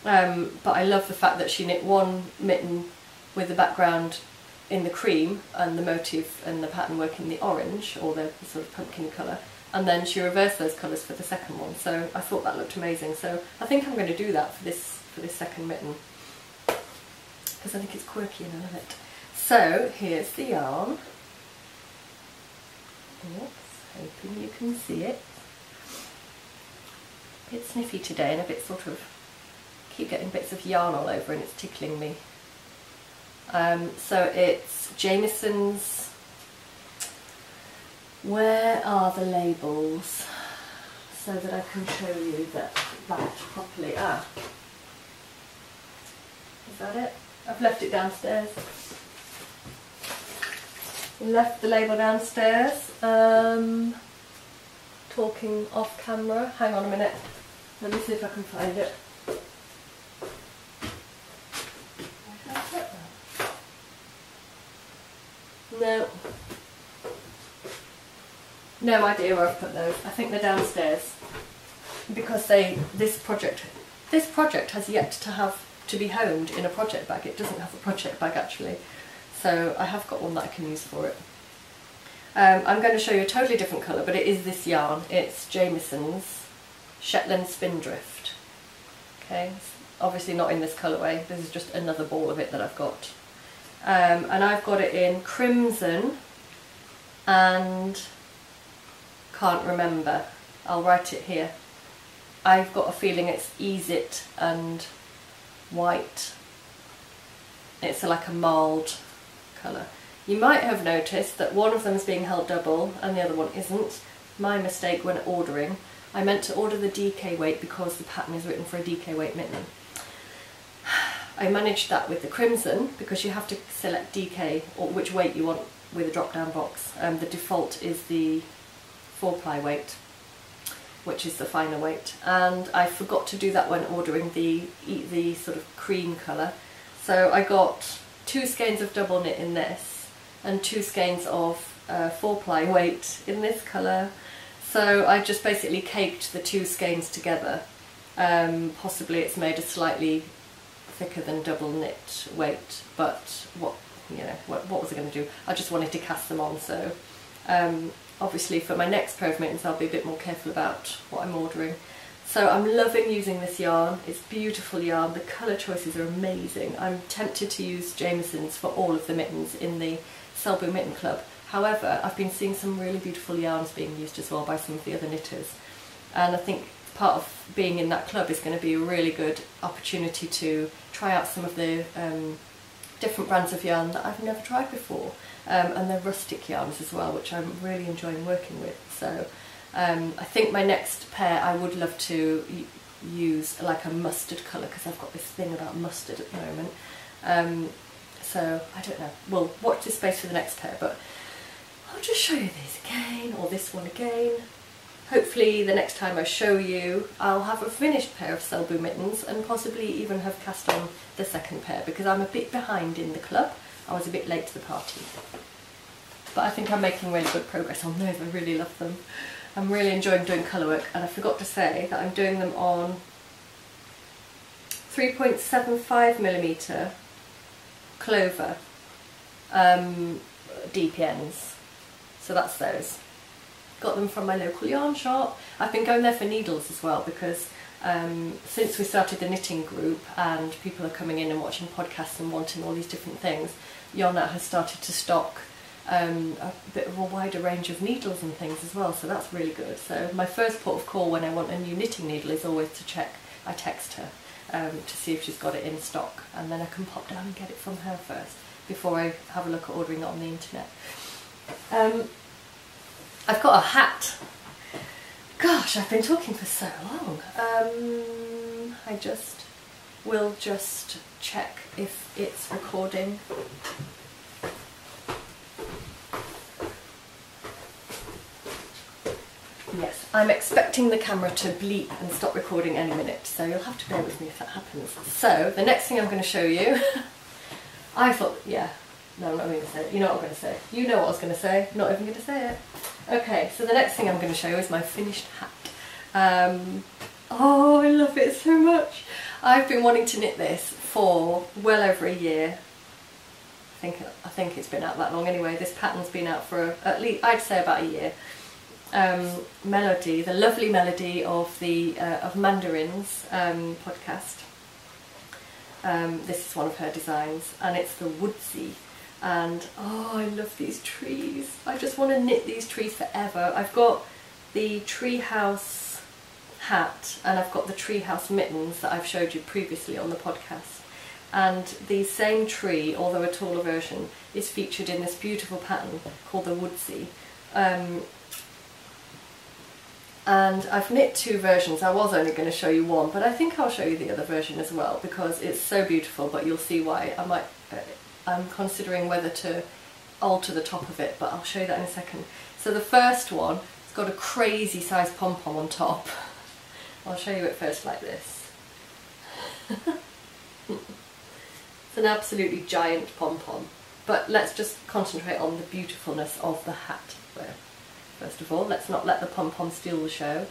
But I love the fact that she knit one mitten with the background in the cream and the motif and the pattern work in the orange, or the sort of pumpkin colour, and then she reversed those colours for the second one. So I thought that looked amazing. So I think I'm going to do that for this second mitten because I think it's quirky and I love it. So here's the yarn. Oops, hoping you can see it. A bit sniffy today and a bit sort of, keep getting bits of yarn all over and it's tickling me. So it's Jameson's, where are the labels so that I can show you that properly. Ah, is that it? I've left it downstairs. Left the label downstairs. Talking off camera, hang on a minute, let me see if I can find it. No idea where I've put those. I think they're downstairs because this project has yet to be homed in a project bag. It doesn't have a project bag actually, so I have got one that I can use for it. I'm going to show you a totally different colour, but it is this yarn. It's Jameson's Shetland Spindrift. Okay, it's obviously not in this colourway. This is just another ball of it that I've got. And I've got it in crimson and can't remember. I'll write it here. I've got a feeling it's Ease It and white. It's like a marled colour. You might have noticed that one of them is being held double and the other one isn't. My mistake when ordering. I meant to order the DK weight because the pattern is written for a DK weight mitten. I managed that with the crimson because you have to select DK or which weight you want with a drop down box. The default is the 4-ply weight, which is the finer weight, and I forgot to do that when ordering the sort of cream colour. So I got 2 skeins of double knit in this and 2 skeins of 4-ply weight in this colour. So I just basically caked the 2 skeins together. Possibly it's made a slightly thicker than double knit weight, but what was I going to do? I just wanted to cast them on. So obviously for my next pair of mittens I'll be a bit more careful about what I'm ordering. So I'm loving using this yarn. It's beautiful yarn. The colour choices are amazing. I'm tempted to use Jameson's for all of the mittens in the Selby Mitten Club. However, I've been seeing some really beautiful yarns being used as well by some of the other knitters, and I think part of being in that club is going to be a really good opportunity to try out some of the different brands of yarn that I've never tried before, and they're rustic yarns as well, which I'm really enjoying working with. So I think my next pair I would love to use like a mustard colour, because I've got this thing about mustard at the moment. So I don't know, we'll watch this space for the next pair, but I'll just show you these again, or this one again. Hopefully the next time I show you I'll have a finished pair of Selbu mittens, and possibly even have cast on the second pair, because I'm a bit behind in the club. I was a bit late to the party. But I think I'm making really good progress on those. I really love them. I'm really enjoying doing colour work, and I forgot to say that I'm doing them on 3.75mm Clover DPNs. So that's those. Got them from my local yarn shop. I've been going there for needles as well, because since we started the knitting group and people are coming in and watching podcasts and wanting all these different things, Yarnat has started to stock a bit of a wider range of needles and things as well, so that's really good. So my first port of call when I want a new knitting needle is always to check. I text her to see if she's got it in stock, and then I can pop down and get it from her first before I have a look at ordering it on the internet. I've got a hat. Gosh, I've been talking for so long. We'll just check if it's recording. Yes, I'm expecting the camera to bleep and stop recording any minute, so you'll have to bear with me if that happens. So, the next thing I'm going to show you, I thought, yeah, no, I'm not going to say it. You know what I'm going to say. You know what I was going to say. Not even going to say it. Okay, so the next thing I'm going to show you is my finished hat. Oh, I love it so much. I've been wanting to knit this for well over a year. I think it's been out that long anyway. This pattern's been out for at least, I'd say, about a year. Melody, the lovely Melody of the of Mandarin's podcast. This is one of her designs, and it's the Woodsy. And oh, I love these trees. I just want to knit these trees forever. I've got the treehouse hat, and I've got the treehouse mittens that I've showed you previously on the podcast. And the same tree, although a taller version, is featured in this beautiful pattern called the Woodsy. And I've knit two versions. I was only going to show you one, but I think I'll show you the other version as well, because it's so beautiful, but you'll see why. I'm considering whether to alter the top of it, but I'll show you that in a second. So the first one, it's got a crazy size pom-pom on top. I'll show you it first like this. It's an absolutely giant pom-pom, but let's just concentrate on the beautifulness of the hat. First of all, let's not let the pom-pom steal the show.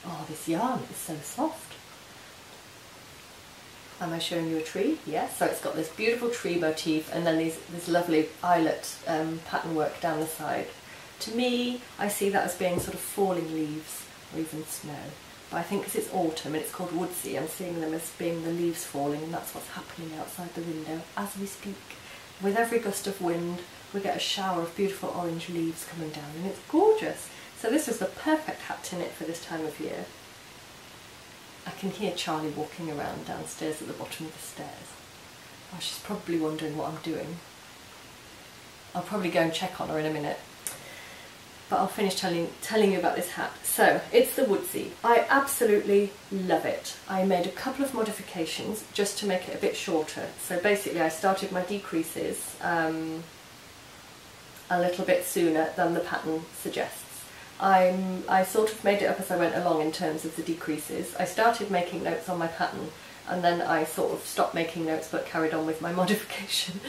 Oh, this yarn is so soft. Am I showing you a tree? Yes, so it's got this beautiful tree motif, and then this lovely eyelet pattern work down the side. To me, I see that as being sort of falling leaves, or even snow. But I think because it's autumn and it's called Woodsy, I'm seeing them as being the leaves falling, and that's what's happening outside the window as we speak. With every gust of wind, we get a shower of beautiful orange leaves coming down, and it's gorgeous. So this was the perfect hat to knit for this time of year. I can hear Charlie walking around downstairs at the bottom of the stairs. Oh, she's probably wondering what I'm doing. I'll probably go and check on her in a minute. But I'll finish telling you about this hat. So, it's the Woodsy. I absolutely love it. I made a couple of modifications just to make it a bit shorter. So basically I started my decreases a little bit sooner than the pattern suggests. I sort of made it up as I went along in terms of the decreases. I started making notes on my pattern, and then I sort of stopped making notes but carried on with my modification.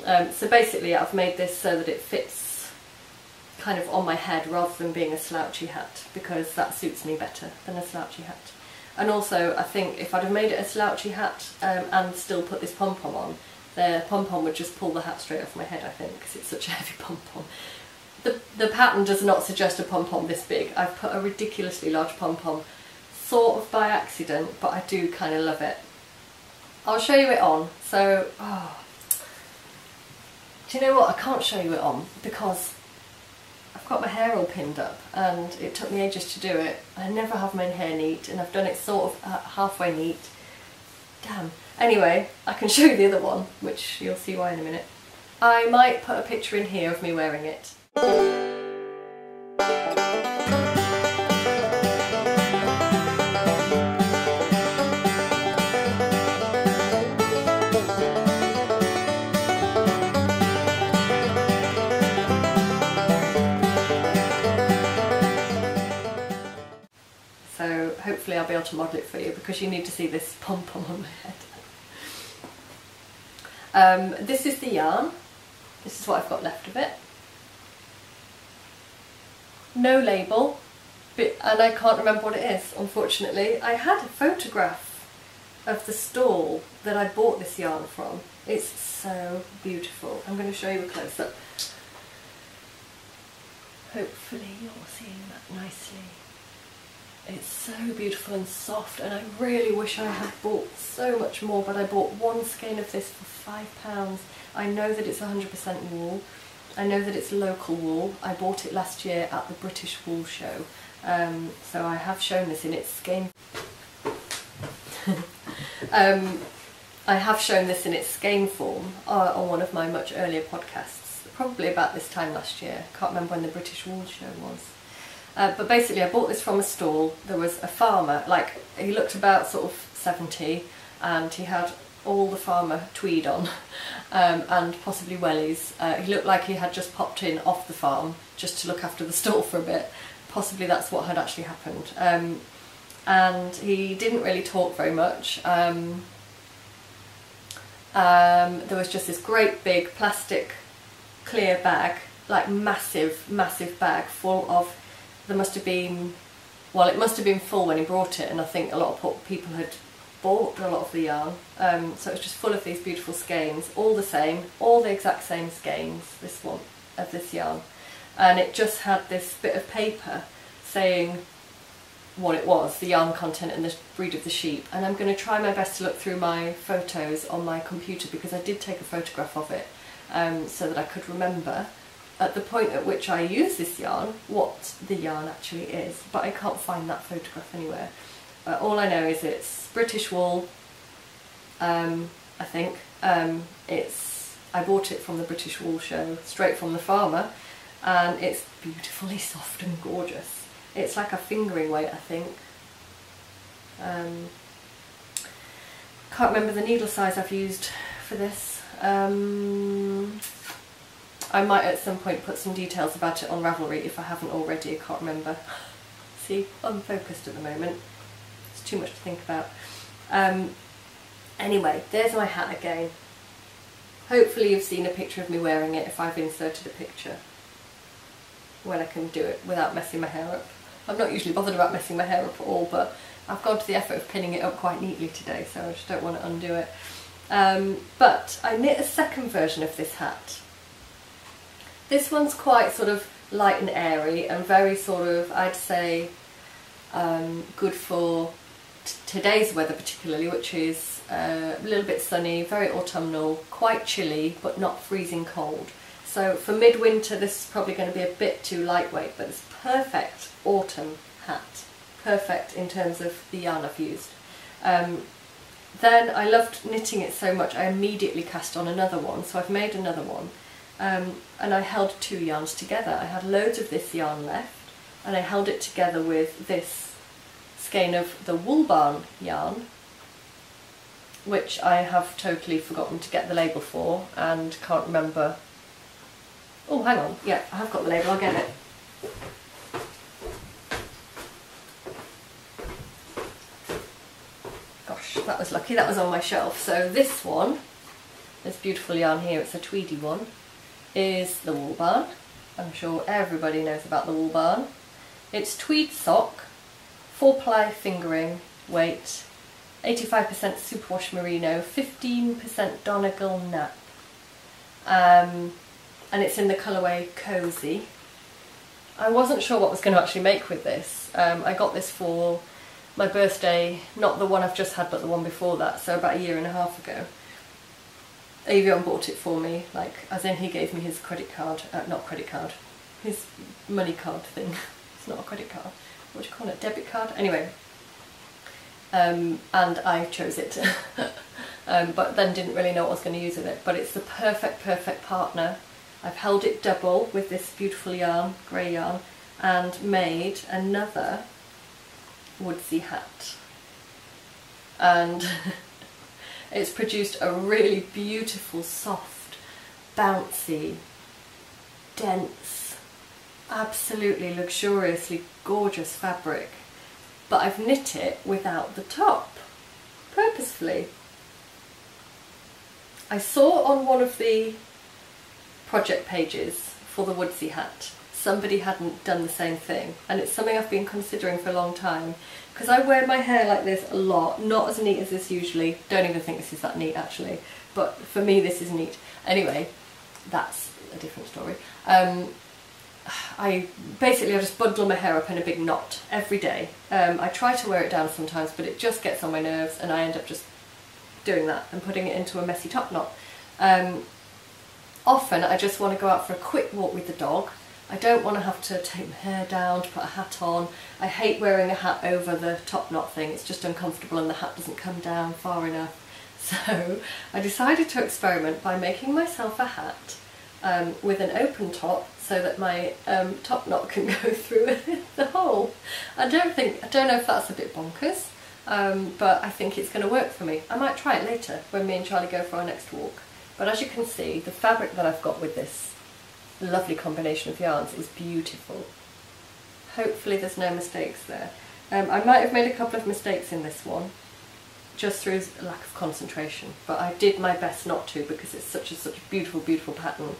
So basically I've made this so that it fits kind of on my head rather than being a slouchy hat, because that suits me better than a slouchy hat. And also I think if I'd have made it a slouchy hat and still put this pom-pom on, the pom-pom would just pull the hat straight off my head, I think, because it's such a heavy pom-pom. The pattern does not suggest a pom-pom this big. I've put a ridiculously large pom-pom, sort of by accident, but I do kind of love it. I'll show you it on. So, do you know what? I can't show you it on because I've got my hair all pinned up and it took me ages to do it. I never have my hair neat and I've done it sort of halfway neat. Damn. Anyway, I can show you the other one, which you'll see why in a minute. I might put a picture in here of me wearing it. So hopefully I'll be able to model it for you because you need to see this pom-pom on my head. This is the yarn. This is what I've got left of it. No label, and I can't remember what it is, unfortunately. I had a photograph of the stall that I bought this yarn from. It's so beautiful. I'm going to show you a close-up. Hopefully you're seeing that nicely. It's so beautiful and soft, and I really wish I had bought so much more, but I bought one skein of this for £5. I know that it's 100% wool. I know that it's local wool. I bought it last year at the British Wool Show, so I have shown this in its skein. I have shown this in its skein form on one of my much earlier podcasts, probably about this time last year. I can't remember when the British Wool Show was. But basically I bought this from a stall. There was a farmer, like he looked about sort of 70 and he had all the farmer tweed on and possibly wellies. He looked like he had just popped in off the farm just to look after the stall for a bit. Possibly that's what had actually happened. And he didn't really talk very much. There was just this great big plastic clear bag, like massive bag full of, there must have been, well, it must have been full when he brought it, and I think a lot of people had bought a lot of the yarn. So it was just full of these beautiful skeins, all the same, all the exact same skeins, this one, of this yarn. And it just had this bit of paper saying what it was, the yarn content and the breed of the sheep. And I'm going to try my best to look through my photos on my computer, because I did take a photograph of it so that I could remember at the point at which I use this yarn what the yarn actually is, but I can't find that photograph anywhere. All I know is it's British wool, I think. I bought it from the British Wool Show, straight from the farmer, and it's beautifully soft and gorgeous. It's like a fingering weight, I think. Can't remember the needle size I've used for this. I might at some point put some details about it on Ravelry if I haven't already, I can't remember. See, unfocused at the moment. It's too much to think about. Anyway, there's my hat again. Hopefully you've seen a picture of me wearing it if I've inserted a picture, when I can do it without messing my hair up. I'm not usually bothered about messing my hair up at all, but I've gone to the effort of pinning it up quite neatly today, so I just don't want to undo it. But I knit a second version of this hat. This one's quite sort of light and airy and very sort of, I'd say, good for today's weather particularly, which is a little bit sunny, very autumnal, quite chilly but not freezing cold. So for midwinter this is probably going to be a bit too lightweight, but it's perfect autumn hat. Perfect in terms of the yarn I've used. Then I loved knitting it so much I immediately cast on another one, so I've made another one. And I held two yarns together. I had loads of this yarn left and I held it together with this skein of the Wool Barn yarn, which I have totally forgotten to get the label for and can't remember. Oh, hang on, yeah, I have got the label, I'll get it. Gosh, that was lucky, that was on my shelf. So this one, this beautiful yarn here, it's a tweedy one, is the Wool Barn. I'm sure everybody knows about the Wool Barn. It's tweed sock, 4-ply fingering weight, 85% superwash merino, 15% Donegal nap, and it's in the colourway Cozy. I wasn't sure what I was going to actually make with this. I got this for my birthday, not the one I've just had but the one before that, so about 1.5 years ago. Avion bought it for me, like, as in he gave me his credit card, not credit card, his money card thing. It's not a credit card. What do you call it? Debit card? Anyway. And I chose it. But then didn't really know what I was going to use with it. But it's the perfect partner. I've held it double with this beautiful yarn, grey yarn, and made another woodsy hat. And it's produced a really beautiful, soft, bouncy, dense, absolutely luxuriously gorgeous fabric. But I've knit it without the top, purposefully. I saw on one of the project pages for the woodsy hat somebody hadn't done the same thing, and it's something I've been considering for a long time, because I wear my hair like this a lot, not as neat as this usually. Don't even think this is that neat actually, but for me this is neat. Anyway, that's a different story. I just bundle my hair up in a big knot every day. I try to wear it down sometimes, but it just gets on my nerves, and I end up just doing that and putting it into a messy top knot. Often I just want to go out for a quick walk with the dog. I don't want to have to take my hair down to put a hat on. I hate wearing a hat over the top knot thing. It's just uncomfortable and the hat doesn't come down far enough. So I decided to experiment by making myself a hat with an open top, so that my top knot can go through the hole. I don't know if that's a bit bonkers, but I think it's going to work for me. I might try it later when me and Charlie go for our next walk. But as you can see, the fabric that I've got with this lovely combination of yarns is beautiful. Hopefully there's no mistakes there. I might have made a couple of mistakes in this one, just through lack of concentration, but I did my best not to, because it's such a beautiful pattern.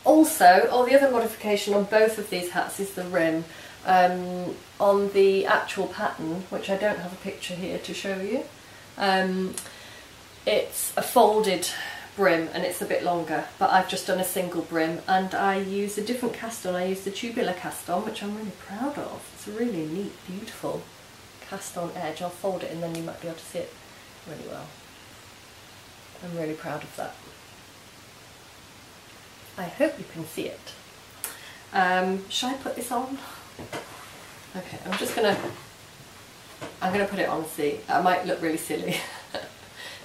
Also, the other modification on both of these hats is the rim. On the actual pattern, which I don't have a picture here to show you, it's a folded brim and it's a bit longer, but I've just done a single brim, and I used a different cast on. I used the tubular cast on, which I'm really proud of. It's a really neat, beautiful cast on edge. I'll fold it and then you might be able to see it really well. I'm really proud of that. I hope you can see it. Shall I put this on? Okay, I'm gonna put it on and see. I might look really silly.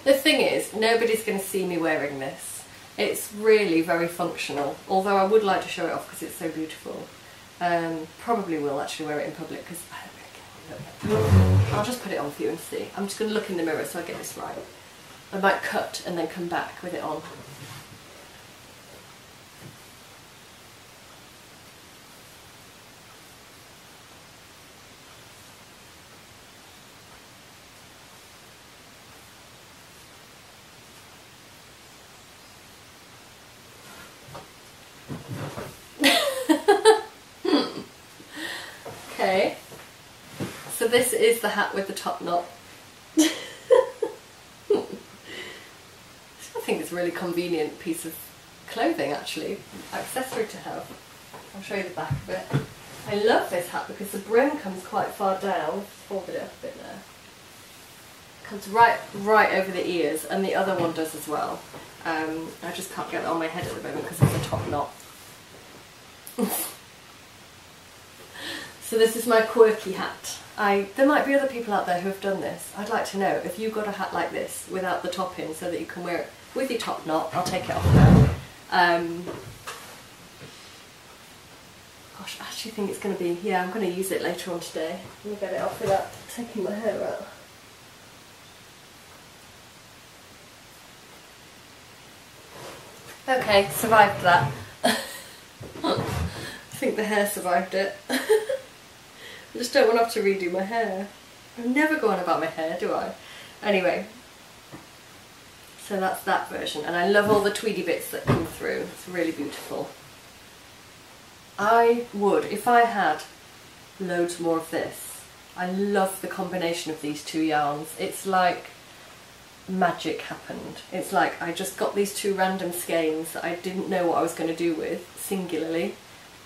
The thing is, nobody's going to see me wearing this. It's really very functional, although I would like to show it off because it's so beautiful. Probably will actually wear it in public because I don't really care. I'll just put it on for you and see. I'm just going to look in the mirror so I get this right. I might cut and then come back with it on. Okay, so this is the hat with the top knot. I think it's a really convenient piece of clothing, actually, accessory to have. I'll show you the back of it. I love this hat because the brim comes quite far down. Folded it up a bit there. Comes right over the ears, and the other one does as well. I just can't get it on my head at the moment because it's a top knot. So this is my quirky hat. There might be other people out there who have done this. I'd like to know if you've got a hat like this without the top in, so that you can wear it with your top knot. I'll take it off now. Gosh, I actually think it's going to be, yeah, I'm going to use it later on today. Let me get it off without taking my hair out. Okay, survived that. I think the hair survived it. I just don't want to have to redo my hair. I never go on about my hair, do I? Anyway, so that's that version, and I love all the tweedy bits that come through. It's really beautiful. I would, if I had loads more of this. I love the combination of these two yarns. It's like magic happened. It's like I just got these two random skeins that I didn't know what I was going to do with, singularly.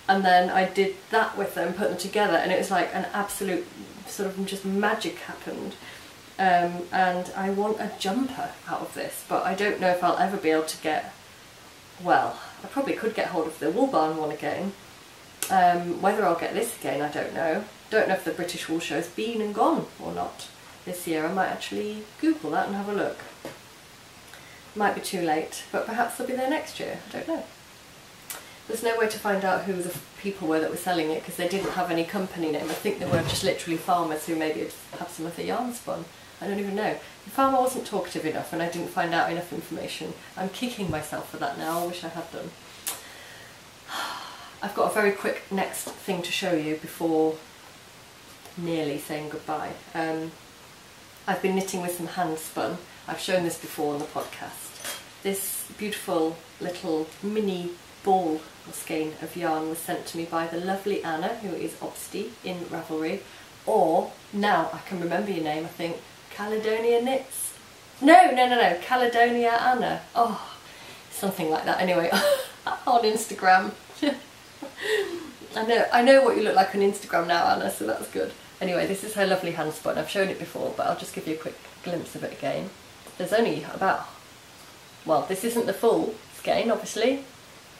And then I did that with them, put them together, and it was like an absolute sort of just magic happened. And I want a jumper out of this, but I don't know if I'll ever be able to get, well, I probably could get hold of the Wool Barn one again. Whether I'll get this again, I don't know. Don't know if the British Wool Show's been and gone or not this year. I might actually Google that and have a look. Might be too late, but perhaps they'll be there next year. I don't know. There's no way to find out who the people were that were selling it because they didn't have any company name. I think they were just literally farmers who maybe had had some of the yarn spun. I don't even know. The farmer wasn't talkative enough and I didn't find out enough information. I'm kicking myself for that now. I wish I had done. I've got a very quick next thing to show you before nearly saying goodbye. I've been knitting with some hand spun. I've shown this before on the podcast. This beautiful little mini ball or skein of yarn was sent to me by the lovely Anna, who is Obsty in Ravelry, or now I can remember your name, I think, Caledonia Knits? No, Caledonia Anna. Oh, something like that. Anyway, on Instagram. I know what you look like on Instagram now, Anna, so that's good. Anyway, this is her lovely hand spun. I've shown it before, but I'll just give you a quick glimpse of it again. There's only about, well, this isn't the full skein, obviously,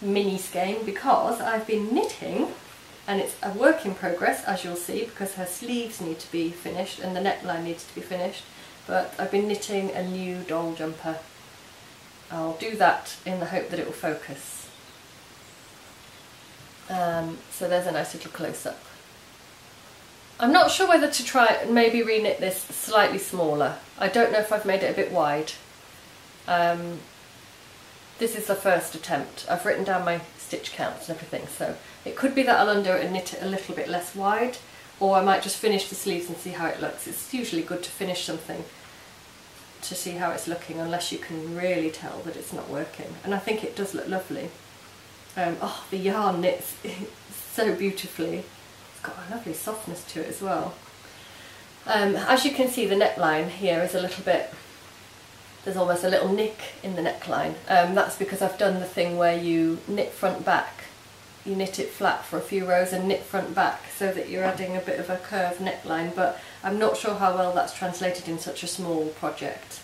mini skein, because I've been knitting, and it's a work in progress, as you'll see, because her sleeves need to be finished and the neckline needs to be finished, but I've been knitting a new doll jumper. I'll do that in the hope that it will focus. So there's a nice little close-up. I'm not sure whether to try and maybe reknit this slightly smaller. I don't know if I've made it a bit wide. This is the first attempt. I've written down my stitch counts and everything, so it could be that I'll undo it and knit it a little bit less wide, or I might just finish the sleeves and see how it looks. It's usually good to finish something to see how it's looking, unless you can really tell that it's not working. And I think it does look lovely. Oh, the yarn knits so beautifully. It's got a lovely softness to it as well. As you can see, the neckline here is a little bit, there's almost a little nick in the neckline. That's because I've done the thing where you knit front back. You knit it flat for a few rows and knit front back so that you're adding a bit of a curved neckline, but I'm not sure how well that's translated in such a small project.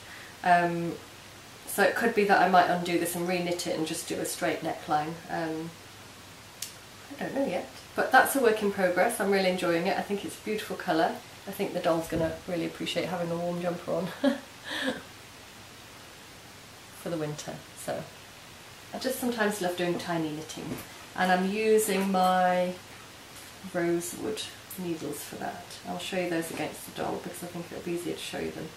So it could be that I might undo this and reknit it and just do a straight neckline. I don't know yet, but that's a work in progress. I'm really enjoying it. I think it's a beautiful colour. I think the doll's going to really appreciate having a warm jumper on for the winter. So I just sometimes love doing tiny knitting, and I'm using my rosewood needles for that. I'll show you those against the doll because I think it'll be easier to show you them.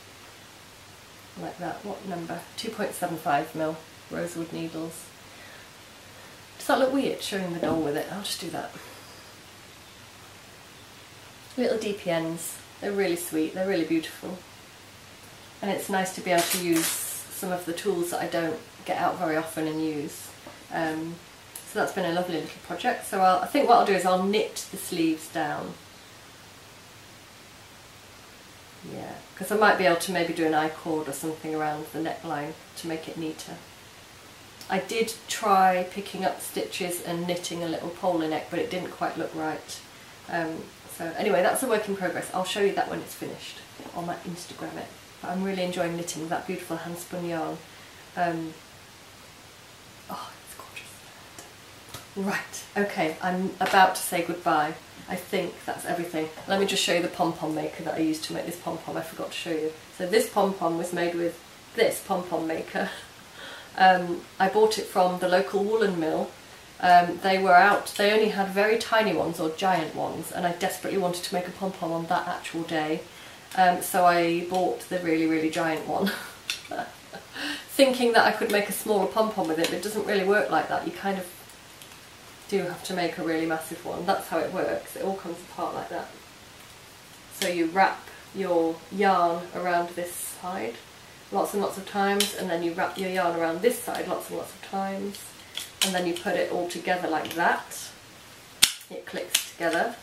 Like that. What number? 2.75mm rosewood needles. Does that look weird, showing the doll with it? I'll just do that. Little DPNs. They're really sweet, they're really beautiful. And it's nice to be able to use some of the tools that I don't get out very often and use. So that's been a lovely little project. So I think what I'll do is I'll knit the sleeves down. Yeah, because I might be able to maybe do an I-cord or something around the neckline to make it neater. I did try picking up stitches and knitting a little polar neck, but it didn't quite look right. So anyway, that's a work in progress. I'll show you that when it's finished. I might Instagram it. But I'm really enjoying knitting that beautiful hand spun yarn. Oh, it's gorgeous. Right, okay, I'm about to say goodbye. I think that's everything. Let me just show you the Pom Pom Maker that I used to make this pom pom. I forgot to show you. So this pom pom was made with this Pom Pom Maker. I bought it from the local woolen mill. They were out, they only had very tiny ones or giant ones, and I desperately wanted to make a pom pom on that actual day. So I bought the really, really giant one. Thinking that I could make a smaller pom pom with it, but it doesn't really work like that. You kind of do have to make a really massive one. That's how it works. It all comes apart like that. So you wrap your yarn around this side lots and lots of times, and then you wrap your yarn around this side lots and lots of times, and then you put it all together like that. It clicks together.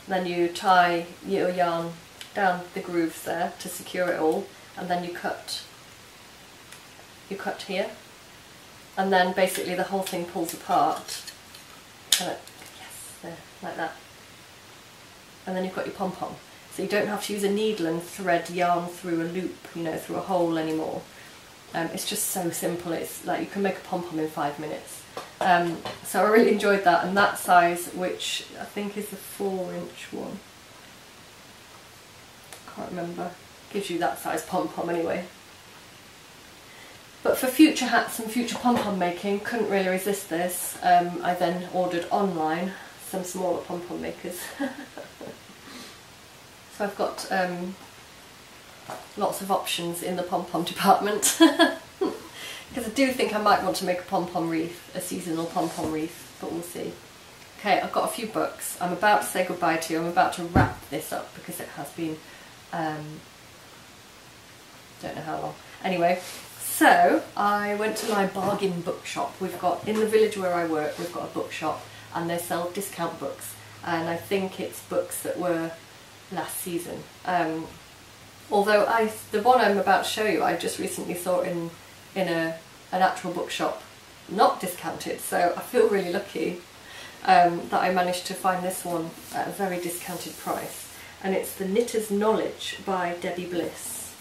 Then you tie your yarn down the grooves there to secure it all, and then you cut here, and then basically the whole thing pulls apart. Yes, there, like that. And then you've got your pom-pom. So you don't have to use a needle and thread yarn through a loop, you know, through a hole anymore. It's just so simple. It's like you can make a pom-pom in 5 minutes. So I really enjoyed that, and that size, which I think is the 4-inch one, can't remember, gives you that size pom-pom anyway. But for future hats and future pom-pom making, couldn't really resist this. I then ordered online some smaller pom-pom makers. So I've got lots of options in the pom-pom department. Because I do think I might want to make a pom-pom wreath, a seasonal pom-pom wreath, but we'll see. Okay, I've got a few books. I'm about to say goodbye to you. I'm about to wrap this up because it has been, don't know how long. Anyway, so I went to my bargain bookshop. We've got, in the village where I work, we've got a bookshop and they sell discount books. And I think it's books that were last season. Although the one I'm about to show you, I just recently saw in an actual bookshop, not discounted, so I feel really lucky that I managed to find this one at a very discounted price, and it's The Knitter's Knowledge by Debbie Bliss.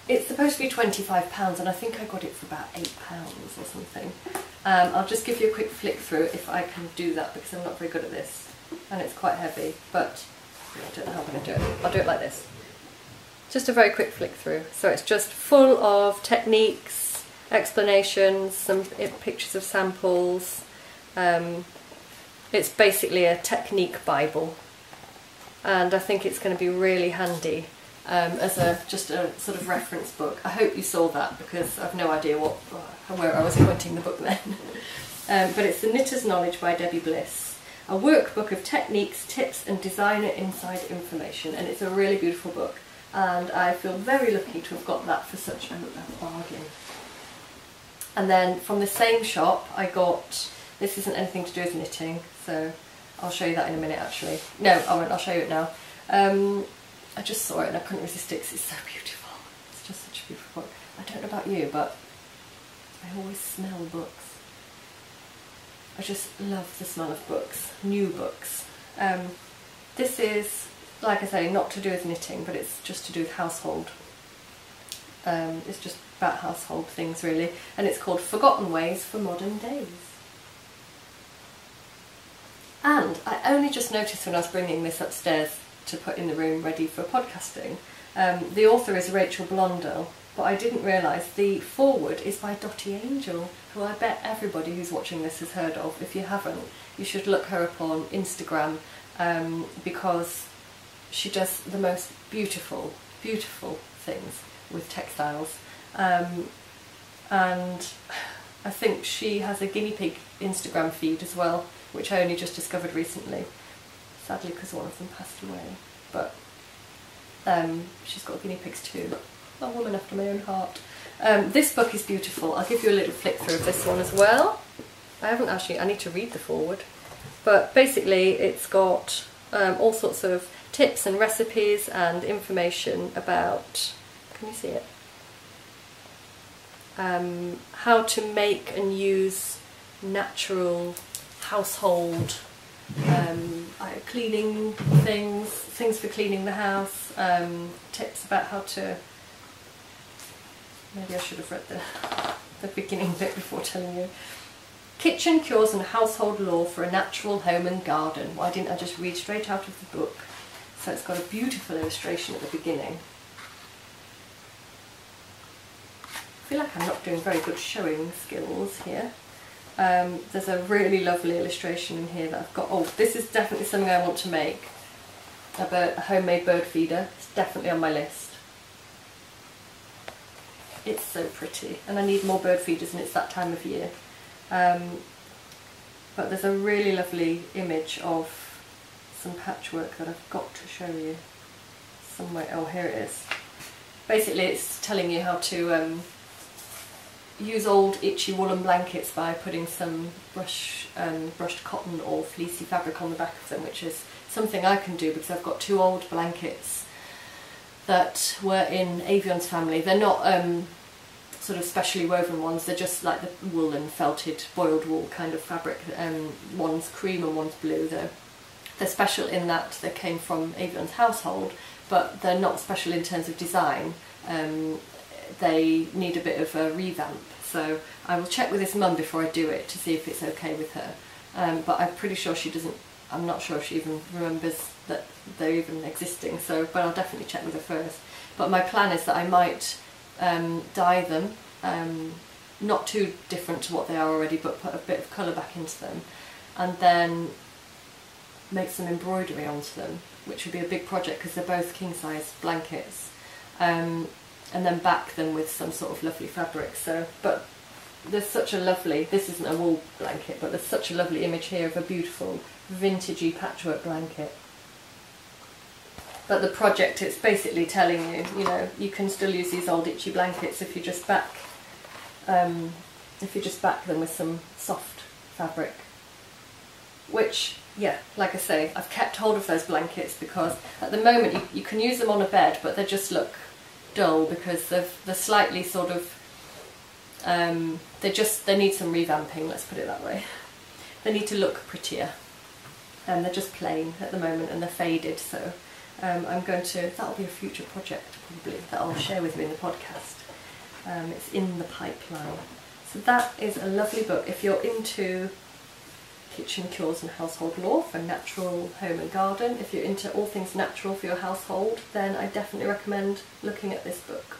It's supposed to be £25 and I think I got it for about £8 or something. I'll just give you a quick flick through if I can do that because I'm not very good at this, and it's quite heavy, but I don't know how I'm going to do it. I'll do it like this. Just a very quick flick through. So it's just full of techniques, explanations, some pictures of samples. It's basically a technique bible, and I think it's going to be really handy as just a sort of reference book. I hope you saw that because I've no idea where I was pointing the book then. But it's The Knitter's Knowledge by Debbie Bliss, a workbook of techniques, tips and designer inside information, and it's a really beautiful book. And I feel very lucky to have got that for such a bargain. And then from the same shop I got, this isn't anything to do with knitting, so I'll show you that in a minute actually. No, I won't, I'll show you it now. I just saw it and I couldn't resist it because it's so beautiful. It's just such a beautiful book. I don't know about you, but I always smell books. I just love the smell of books, new books. This is, like I say, not to do with knitting, but it's just to do with household. It's just about household things really, and it's called Forgotten Ways for Modern Days. And I only just noticed when I was bringing this upstairs to put in the room ready for podcasting, the author is Rachel Blondell, but I didn't realise the foreword is by Dottie Angel, who I bet everybody who's watching this has heard of. If you haven't, you should look her up on Instagram, because she does the most beautiful, beautiful things with textiles. And I think she has a guinea pig Instagram feed as well, which I only just discovered recently, sadly because one of them passed away. But she's got guinea pigs too. A woman after my own heart. This book is beautiful. I'll give you a little flick through of this one as well. I haven't actually, I need to read the foreword. But basically it's got all sorts of tips and recipes and information about, can you see it? How to make and use natural household cleaning things for cleaning the house, tips about how to, maybe I should have read the beginning bit before telling you. Kitchen cures and household lore for a natural home and garden. Why didn't I just read straight out of the book? So it's got a beautiful illustration at the beginning. I feel like I'm not doing very good showing skills here. There's a really lovely illustration in here that I've got. Oh, this is definitely something I want to make. A homemade bird feeder. It's definitely on my list. It's so pretty, and I need more bird feeders, and it's that time of year. But there's a really lovely image of some patchwork that I've got to show you somewhere. Oh, here it is. Basically it's telling you how to use old itchy woolen blankets by putting some brushed cotton or fleecy fabric on the back of them, which is something I can do because I've got two old blankets that were in Avion's family. They're not sort of specially woven ones, they're just like the woolen felted boiled wool kind of fabric. One's cream and one's blue. They're special in that they came from Avion's household, but they're not special in terms of design. they need a bit of a revamp. So I will check with his mum before I do it to see if it's okay with her. But I'm pretty sure she doesn't, I'm not sure if she even remembers that they're even existing, so, but I'll definitely check with her first. But my plan is that I might dye them, not too different to what they are already, but put a bit of colour back into them, and then make some embroidery onto them, which would be a big project because they're both king-size blankets, and then back them with some sort of lovely fabric. So, but there's such a lovely, this isn't a wool blanket, but there's such a lovely image here of a beautiful vintagey patchwork blanket. But the project, it's basically telling you, you know, you can still use these old itchy blankets if you just back them with some soft fabric. Which, yeah, like I say, I've kept hold of those blankets because at the moment you can use them on a bed, but they just look dull because they're slightly sort of, they need some revamping, let's put it that way. They need to look prettier. They're just plain at the moment and they're faded, so I'm going to, that'll be a future project probably that I'll share with you in the podcast. It's in the pipeline. So that is a lovely book if you're into kitchen cures and household lore for natural home and garden. If you're into all things natural for your household, then I definitely recommend looking at this book.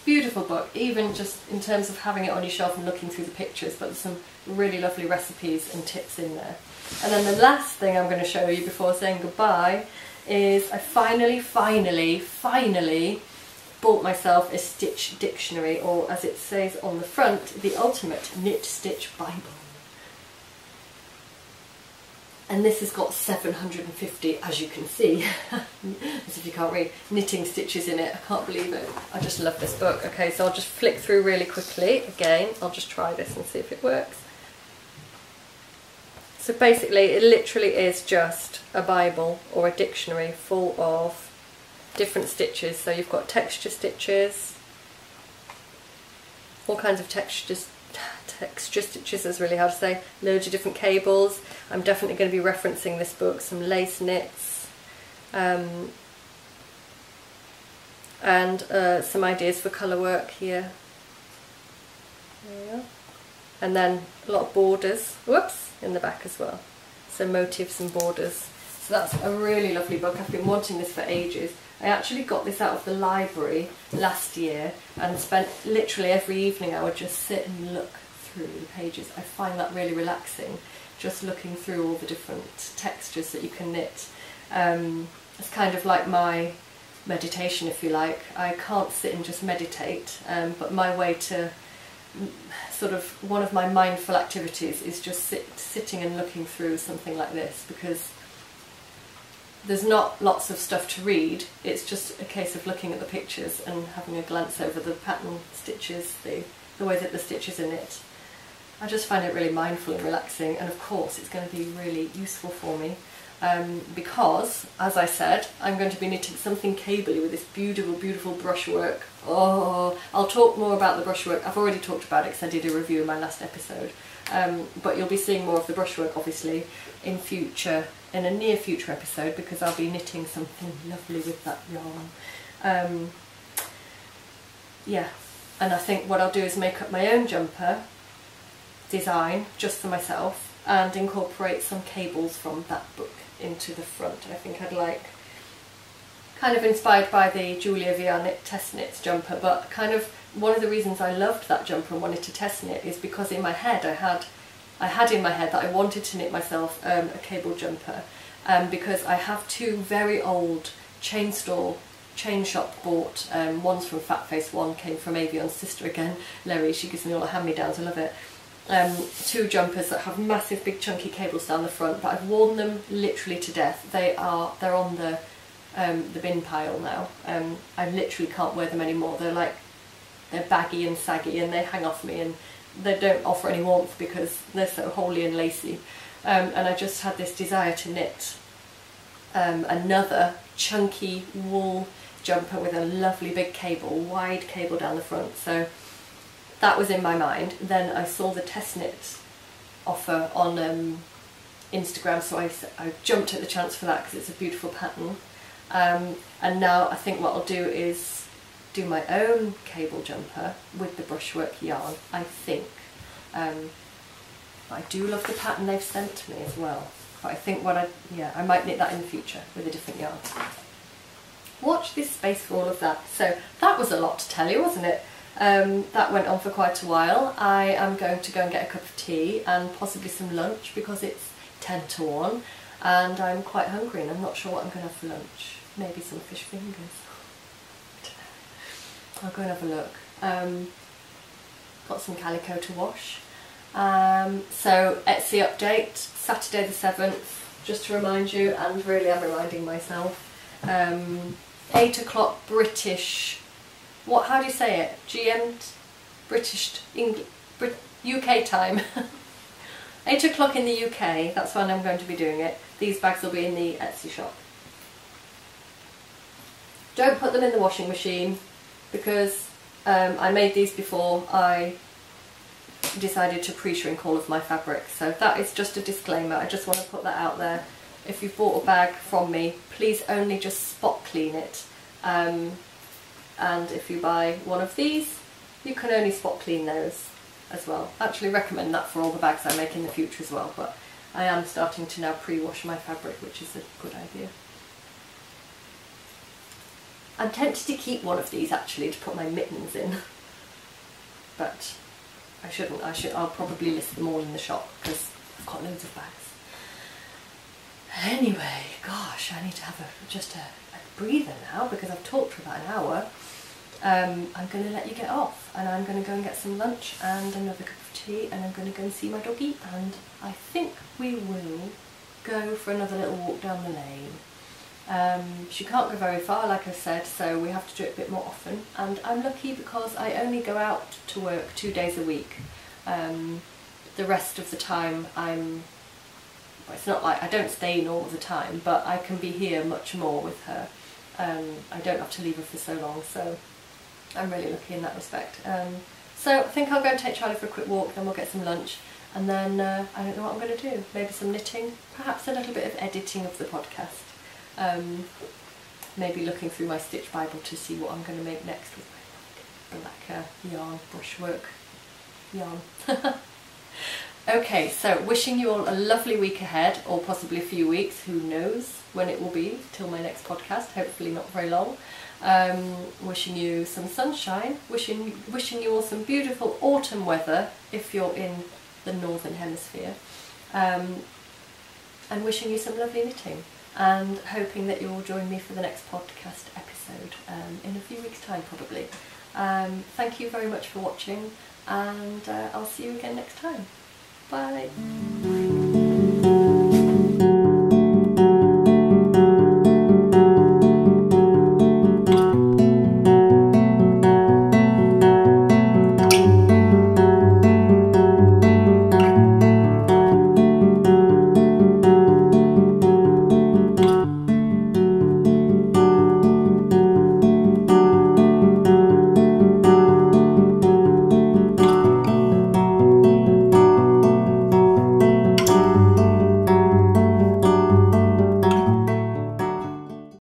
Beautiful book, even just in terms of having it on your shelf and looking through the pictures, but there's some really lovely recipes and tips in there. And then the last thing I'm going to show you before saying goodbye is I finally bought myself a stitch dictionary, or as it says on the front, the ultimate knit stitch Bible. And this has got 750, as you can see, as if you can't read, knitting stitches in it. I can't believe it. I just love this book. Okay, so I'll just flick through really quickly. Again, I'll just try this and see if it works. So basically, it literally is just a Bible or a dictionary full of different stitches. So you've got texture stitches, all kinds of texture stitches is really hard to say, loads of different cables. I'm definitely going to be referencing this book, some lace knits, and some ideas for colour work here. There we go. And then a lot of borders, whoops, in the back as well. So motifs and borders. So that's a really lovely book. I've been wanting this for ages. I actually got this out of the library last year and spent literally every evening I would just sit and look through the pages. I find that really relaxing, just looking through all the different textures that you can knit. It's kind of like my meditation, if you like. I can't sit and just meditate, but my way to sort of, one of my mindful activities is just sitting and looking through something like this, because there's not lots of stuff to read. It's just a case of looking at the pictures and having a glance over the pattern stitches, the way that the stitches are knit. I just find it really mindful and relaxing, and of course it's going to be really useful for me because, as I said, I'm going to be knitting something cabley with this beautiful, beautiful brushwork. Oh, I'll talk more about the brushwork. I've already talked about it because I did a review in my last episode, but you'll be seeing more of the brushwork obviously in a near future episode, because I'll be knitting something lovely with that yarn. Yeah, and I think what I'll do is make up my own jumper design just for myself and incorporate some cables from that book into the front. I think I'd like, kind of inspired by the Julia VR Knit Test Knits jumper, but kind of one of the reasons I loved that jumper and wanted to test knit is because in my head I had in my head that I wanted to knit myself a cable jumper, because I have two very old chain shop bought, one's from Fat Face, one came from Avion's sister again, Larry. She gives me all the hand-me-downs, I love it. Two jumpers that have massive big chunky cables down the front, but I've worn them literally to death. They're on the bin pile now. I literally can't wear them anymore. They're baggy and saggy and they hang off me, and they don't offer any warmth because they're so holey and lacy. And I just had this desire to knit another chunky wool jumper with a lovely big cable, wide cable down the front. So that was in my mind. Then I saw the test knit offer on Instagram, so I jumped at the chance for that because it's a beautiful pattern. And now I think what I'll do is do my own cable jumper with the brushwork yarn, I think. I do love the pattern they've sent me as well. But I think I might knit that in the future with a different yarn. Watch this space for all of that. So that was a lot to tell you, wasn't it? That went on for quite a while. I am going to go and get a cup of tea and possibly some lunch because it's 10 to 1 and I'm quite hungry and I'm not sure what I'm going to have for lunch. Maybe some fish fingers. I'll go and have a look. Got some calico to wash. So Etsy update, Saturday the 7th, just to remind you, and really I'm reminding myself. 8 o'clock British, how do you say it? British, UK time. 8 o'clock in the UK, that's when I'm going to be doing it. These bags will be in the Etsy shop. Don't put them in the washing machine because I made these before I decided to pre-shrink all of my fabric. So that is just a disclaimer, I just want to put that out there. If you've bought a bag from me, please only just spot clean it. And if you buy one of these, you can only spot clean those as well. I actually recommend that for all the bags I make in the future as well, but I am starting to now pre-wash my fabric, which is a good idea. I'm tempted to keep one of these actually to put my mittens in, but I shouldn't. I'll probably list them all in the shop because I've got loads of bags. Anyway, gosh, I need to have just a breather now because I've talked for about an hour. I'm going to let you get off and I'm going to go and get some lunch and another cup of tea and I'm going to go and see my doggy, and I think we will go for another little walk down the lane. She can't go very far, like I said, so we have to do it a bit more often, and I'm lucky because I only go out to work 2 days a week. The rest of the time it's not like I don't stay in all the time, but I can be here much more with her. I don't have to leave her for so long, so I'm really lucky in that respect. So I think I'll go and take Charlie for a quick walk, then we'll get some lunch, and then I don't know what I'm going to do. Maybe some knitting, perhaps a little bit of editing of the podcast. Maybe looking through my Stitch Bible to see what I'm going to make next with my black yarn, brushwork yarn. Okay, so wishing you all a lovely week ahead, or possibly a few weeks, who knows when it will be, till my next podcast, hopefully not very long. Wishing you some sunshine, wishing you all some beautiful autumn weather if you're in the northern hemisphere, and wishing you some lovely knitting, and hoping that you'll join me for the next podcast episode in a few weeks' time probably. Thank you very much for watching, and I'll see you again next time. Bye.